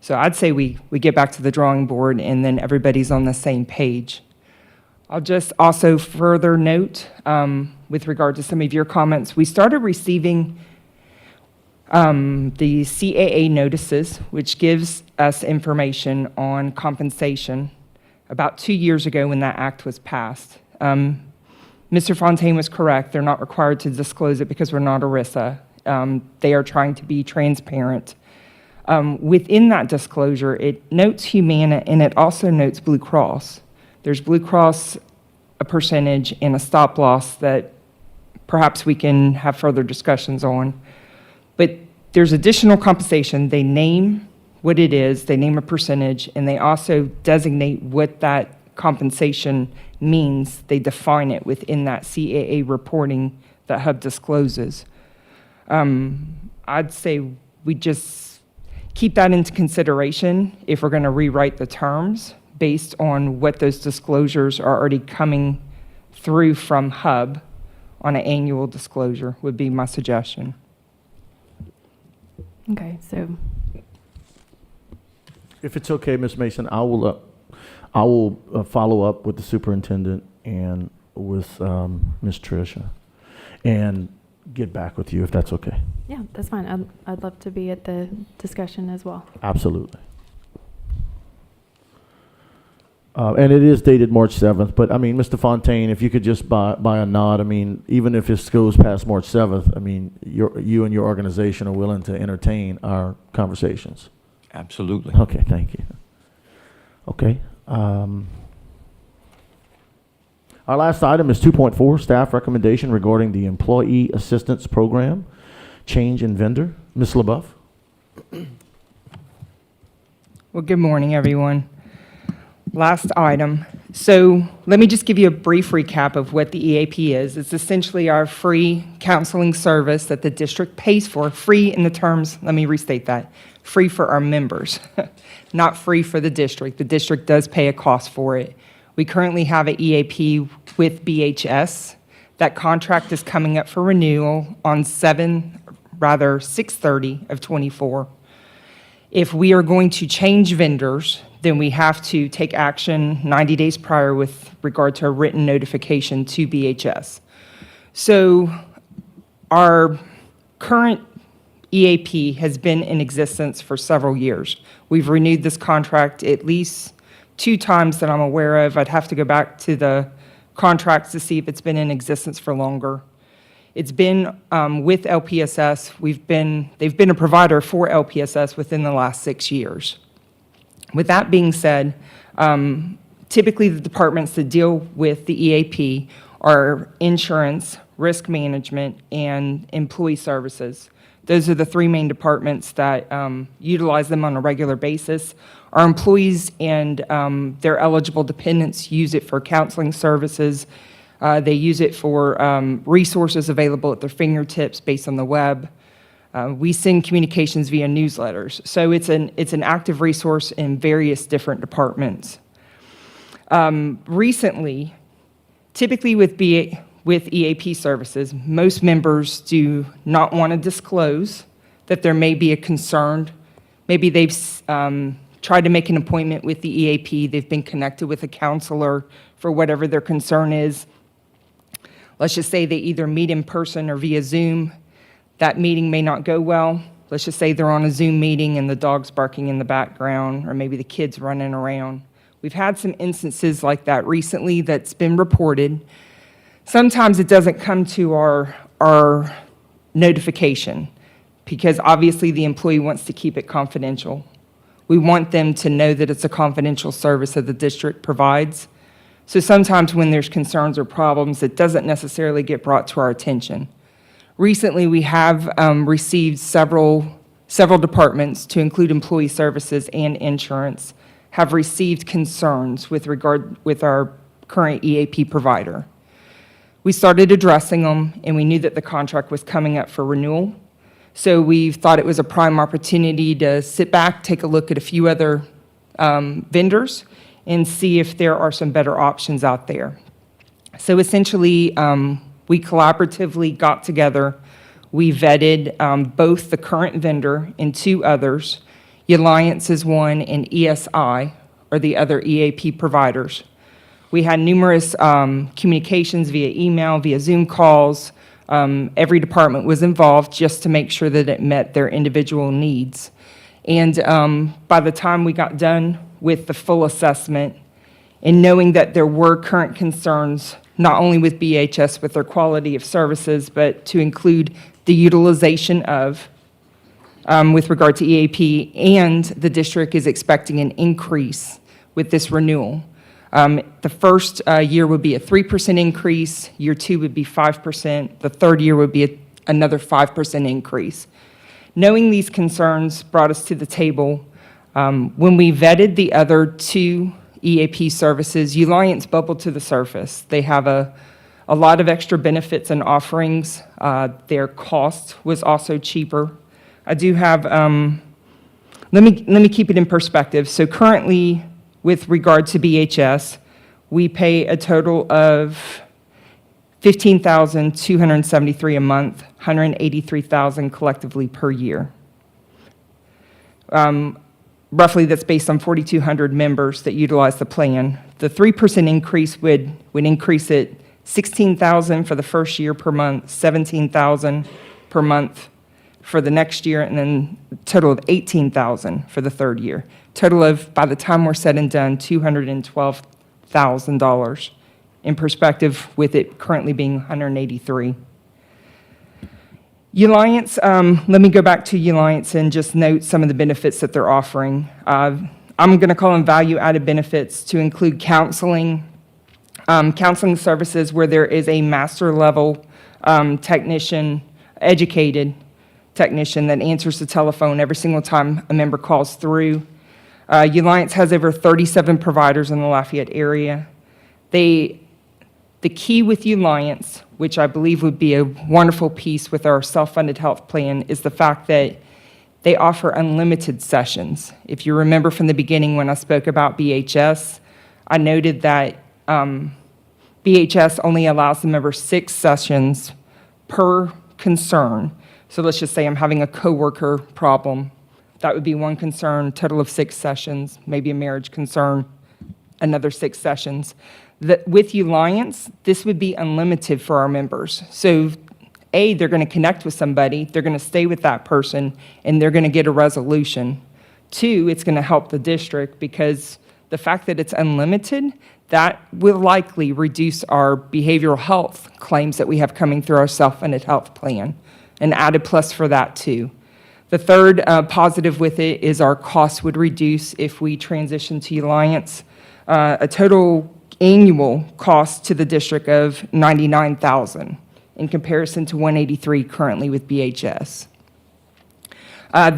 So I'd say we get back to the drawing board, and then everybody's on the same page. I'll just also further note, with regard to some of your comments, we started receiving The CAA notices, which gives us information on compensation about 2 years ago when that act was passed. Mr. Fontaine was correct. They're not required to disclose it because we're not ERISA. They are trying to be transparent. Within that disclosure, it notes Humana and it also notes Blue Cross. There's Blue Cross, a percentage, and a stop loss that perhaps we can have further discussions on. But there's additional compensation. They name what it is, they name a percentage, and they also designate what that compensation means. They define it within that CAA reporting that HUB discloses. I'd say we just keep that into consideration if we're going to rewrite the terms based on what those disclosures are already coming through from HUB on an annual disclosure would be my suggestion. Okay, so If it's okay, Ms. Mason, I will follow up with the superintendent and with Ms. Tricia and get back with you if that's okay. yeah, that's fine. I'd love to be at the discussion as well. Absolutely. And it is dated March 7th, but I mean, Mr. Fontaine, if you could just by a nod, I mean, even if this goes past March 7th, I mean, you and your organization are willing to entertain our conversations. Absolutely. Okay, thank you. Okay. Our last item is 2.4, staff recommendation regarding the Employee Assistance Program, change in vendor. Ms. LaBeouf? Well, good morning, everyone. Last item. So let me just give you a brief recap of what the EAP is. It's essentially our free counseling service that the district pays for. Free in the terms, let me restate that, free for our members, not free for the district. The district does pay a cost for it. We currently have an EAP with BHS. That contract is coming up for renewal on 6/30 of '24. If we are going to change vendors, then we have to take action 90 days prior with regard to a written notification to BHS. So our current EAP has been in existence for several years. We've renewed this contract at least 2 times that I'm aware of. I'd have to go back to the contracts to see if it's been in existence for longer. It's been with LPSS. They've been a provider for LPSS within the last 6 years. With that being said, typically the departments that deal with the EAP are insurance, risk management, and employee services. Those are the 3 main departments that utilize them on a regular basis. Our employees and their eligible dependents use it for counseling services. They use it for resources available at their fingertips based on the web. We send communications via newsletters. So it's an active resource in various different departments. Recently, typically with EAP services, most members do not want to disclose that there may be a concern. Maybe they've tried to make an appointment with the EAP. They've been connected with a counselor for whatever their concern is. Let's just say they either meet in person or via Zoom. That meeting may not go well. Let's just say they're on a Zoom meeting and the dog's barking in the background, or maybe the kid's running around. We've had some instances like that recently that's been reported. Sometimes it doesn't come to our notification because obviously the employee wants to keep it confidential. We want them to know that it's a confidential service that the district provides. So sometimes when there's concerns or problems, it doesn't necessarily get brought to our attention. Recently, we have received several departments, to include employee services and insurance, have received concerns with our current EAP provider. We started addressing them, and we knew that the contract was coming up for renewal. So we thought it was a prime opportunity to sit back, take a look at a few other vendors, and see if there are some better options out there. So essentially, we collaboratively got together. We vetted both the current vendor and 2 others. Alliance is one, and ESI are the other EAP providers. We had numerous communications via email, via Zoom calls, Every department was involved just to make sure that it met their individual needs. And by the time we got done with the full assessment, and knowing that there were current concerns, not only with BHS with their quality of services, but to include the utilization of, with regard to EAP, and the district is expecting an increase with this renewal. The first year would be a 3% increase, year 2 would be 5%, the third year would be another 5% increase. Knowing these concerns brought us to the table. When we vetted the other 2 EAP services, Alliance bubbled to the surface. They have a lot of extra benefits and offerings. Their cost was also cheaper. I do have, let me keep it in perspective. So currently, with regard to BHS, we pay a total of $15,273 a month, $183,000 collectively per year. Roughly, that's based on 4,200 members that utilize the plan. The 3% increase would increase it $16,000 for the first year per month, $17,000 per month for the next year, and then a total of $18,000 for the third year. Total of, by the time we're said and done, $212,000. In perspective, with it currently being $183,000. Alliance, let me go back to Alliance and just note some of the benefits that they're offering. I'm going to call them value-added benefits to include counseling, counseling services where there is a master-level technician, educated technician that answers the telephone every single time a member calls through. Alliance has over 37 providers in the Lafayette area. The key with Alliance, which I believe would be a wonderful piece with our self-funded health plan, is the fact that they offer unlimited sessions. If you remember from the beginning when I spoke about BHS, I noted that BHS only allows the member 6 sessions per concern. So let's just say I'm having a coworker problem. That would be 1 concern, total of 6 sessions, maybe a marriage concern, another 6 sessions. With Alliance, this would be unlimited for our members. So A, they're going to connect with somebody, they're going to stay with that person, and they're going to get a resolution. 2, it's going to help the district because the fact that it's unlimited, that will likely reduce our behavioral health claims that we have coming through our self-funded health plan. An added plus for that too. The third positive with it is our costs would reduce if we transition to Alliance. A total annual cost to the district of $99,000 in comparison to $183,000 currently with BHS. I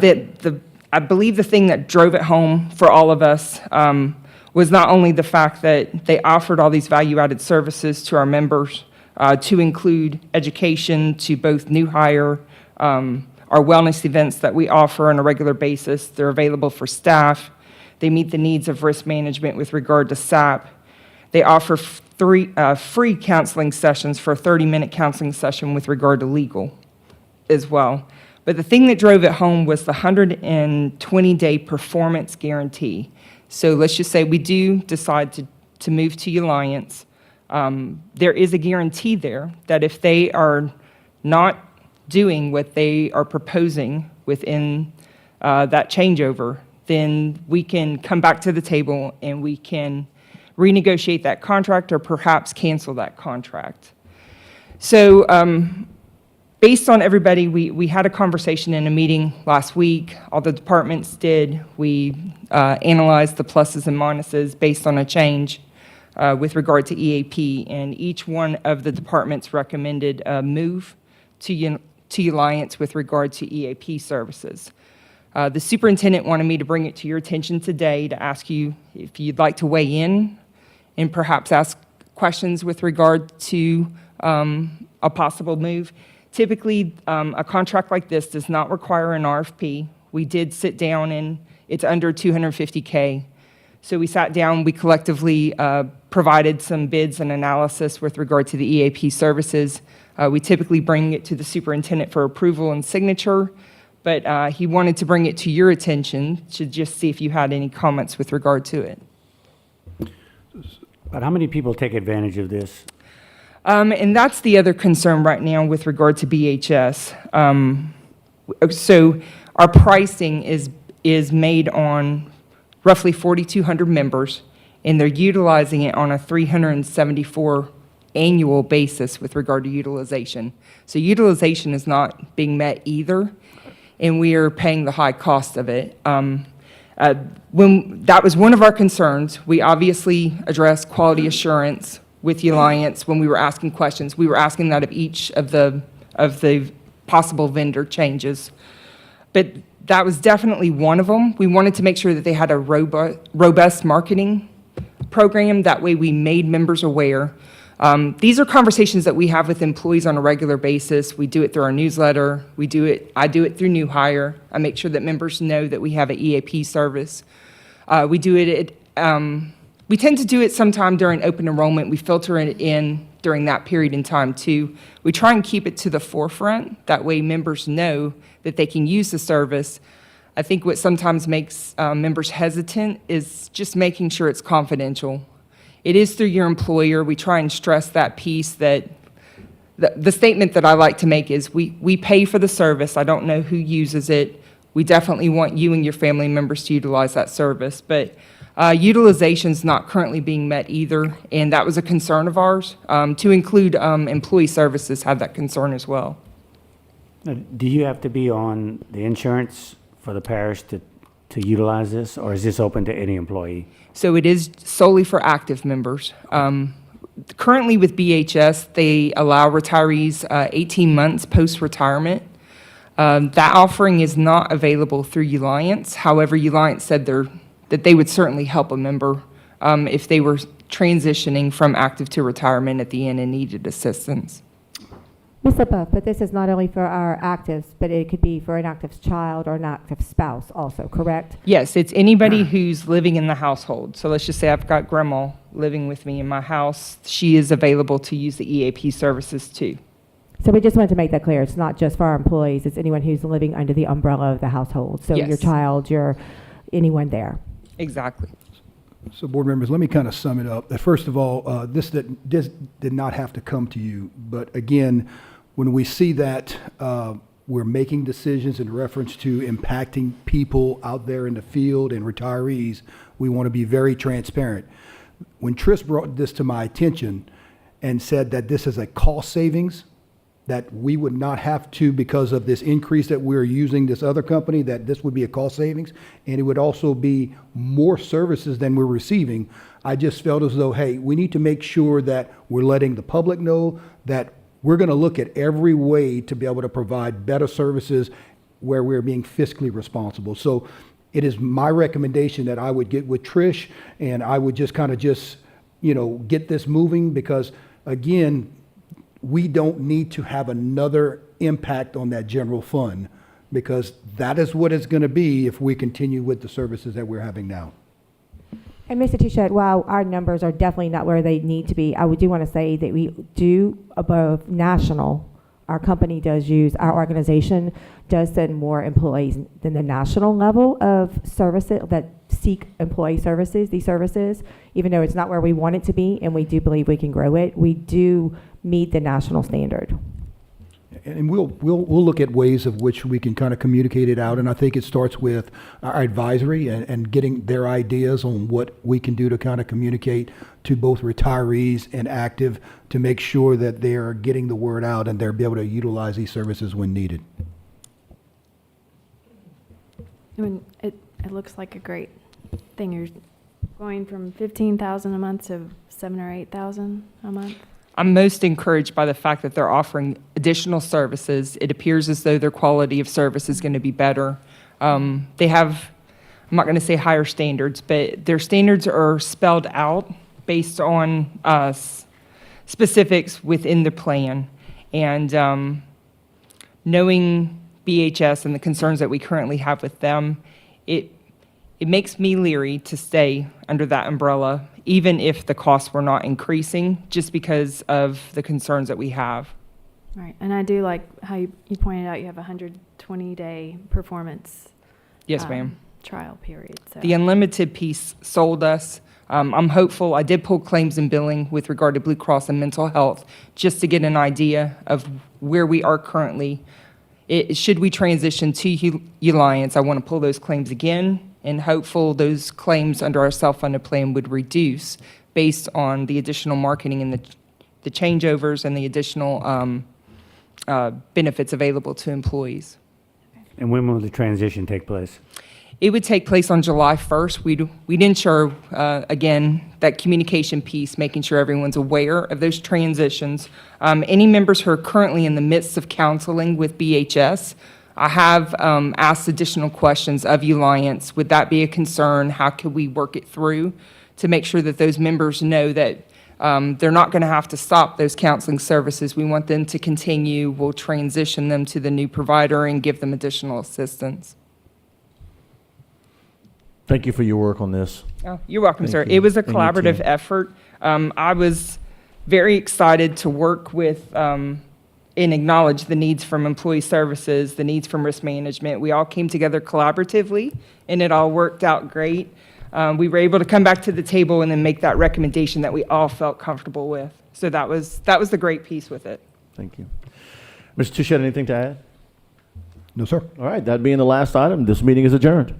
believe the thing that drove it home for all of us was not only the fact that they offered all these value-added services to our members, to include education to both new hire, our wellness events that we offer on a regular basis. They're available for staff. They meet the needs of risk management with regard to SAP. They offer free counseling sessions for a 30-minute counseling session with regard to legal as well. But the thing that drove it home was the 120-day performance guarantee. So let's just say we do decide to move to Alliance. There is a guarantee there that if they are not doing what they are proposing within that changeover, then we can come back to the table and we can renegotiate that contract or perhaps cancel that contract. So based on everybody, we had a conversation in a meeting last week. All the departments did. We analyzed the pluses and minuses based on a change with regard to EAP, and each one of the departments recommended a move to Alliance with regard to EAP services. The superintendent wanted me to bring it to your attention today to ask you if you'd like to weigh in and perhaps ask questions with regard to a possible move. Typically, a contract like this does not require an RFP. We did sit down and it's under $250K. So we sat down, we collectively provided some bids and analysis with regard to the EAP services. We typically bring it to the superintendent for approval and signature, but he wanted to bring it to your attention to just see if you had any comments with regard to it. But how many people take advantage of this? And that's the other concern right now with regard to BHS. So our pricing is made on roughly 4,200 members, and they're utilizing it on a 374 annual basis with regard to utilization. So utilization is not being met either, and we are paying the high cost of it. When that was one of our concerns, we obviously addressed quality assurance with the Alliance when we were asking questions. We were asking that of each of the possible vendor changes. But that was definitely one of them. We wanted to make sure that they had a robust marketing program. That way we made members aware. These are conversations that we have with employees on a regular basis. We do it through our newsletter. I do it through New Hire. I make sure that members know that we have an EAP service. We tend to do it sometime during open enrollment. We filter it in during that period in time too. We try and keep it to the forefront. That way members know that they can use the service. I think what sometimes makes members hesitant is just making sure it's confidential. It is through your employer. We try and stress that piece that the statement that I like to make is we pay for the service. I don't know who uses it. We definitely want you and your family members to utilize that service. But utilization's not currently being met either, and that was a concern of ours. To include employee services had that concern as well. Do you have to be on the insurance for the parish to utilize this, or is this open to any employee? So it is solely for active members. Currently with BHS, they allow retirees 18 months post-retirement. That offering is not available through Alliance. However, Alliance said that they would certainly help a member if they were transitioning from active to retirement at the end and needed assistance. Ms. LaBeouf, but this is not only for our actives, but it could be for an active child or an active spouse also, correct? Yes, it's anybody who's living in the household. So let's just say I've got grandma living with me in my house. She is available to use the EAP services too. So we just wanted to make that clear. It's not just for our employees. It's anyone who's living under the umbrella of the household. So Yes. your child, anyone there. Exactly. So board members, let me kind of sum it up. First of all, this did not have to come to you, but again, when we see that we're making decisions in reference to impacting people out there in the field and retirees, we want to be very transparent. When Trish brought this to my attention and said that this is a cost savings, that we would not have to, because of this increase that we're using this other company, that this would be a cost savings, and it would also be more services than we're receiving. I just felt as though, hey, we need to make sure that we're letting the public know that we're going to look at every way to be able to provide better services where we're being fiscally responsible. So it is my recommendation that I would get with Trish, and I would just kind of get this moving, because again, we don't need to have another impact on that general fund, because that is what it's going to be if we continue with the services that we're having now. And Mr. Touchette, while our numbers are definitely not where they need to be, I do want to say that we do above national. Our company does use, our organization does send more employees than the national level of services that seek employee services, these services, even though it's not where we want it to be, and we do believe we can grow it. We do meet the national standard. And we'll look at ways of which we can kind of communicate it out. And I think it starts with our advisory and getting their ideas on what we can do to kind of communicate to both retirees and active to make sure that they're getting the word out and they're able to utilize these services when needed. I mean, it looks like a great thing. You're going from 15,000 a month to 7,000 or 8,000 a month. I'm most encouraged by the fact that they're offering additional services. It appears as though their quality of service is going to be better. They have, I'm not going to say higher standards, but their standards are spelled out based on specifics within the plan. And knowing BHS and the concerns that we currently have with them, it makes me leery to stay under that umbrella, even if the costs were not increasing, just because of the concerns that we have. Right, and I do like how you pointed out you have a 120-day performance Yes, ma'am. trial period. So. The unlimited piece sold us. I'm hopeful. I did pull claims and billing with regard to Blue Cross and mental health, just to get an idea of where we are currently. Should we transition to Alliance, I want to pull those claims again, and hopeful those claims under our self-funded plan would reduce based on the additional marketing and the changeovers and the additional benefits available to employees. And when will the transition take place? It would take place on July 1st. We'd ensure, again, that communication piece, making sure everyone's aware of those transitions. Any members who are currently in the midst of counseling with BHS, I have asked additional questions of Alliance. Would that be a concern? How could we work it through to make sure that those members know that they're not going to have to stop those counseling services? We want them to continue. We'll transition them to the new provider and give them additional assistance. Thank you for your work on this. Oh, you're welcome, Thank sir. you. It was a And your collaborative team. effort. I was very excited to work with and acknowledge the needs from employee services, the needs from risk management. We all came together collaboratively, and it all worked out great. We were able to come back to the table and then make that recommendation that we all felt comfortable with. So that was the great piece with it. Thank you. Mr. Touchette, anything to add? No, sir. All right, that being the last item, this meeting is adjourned.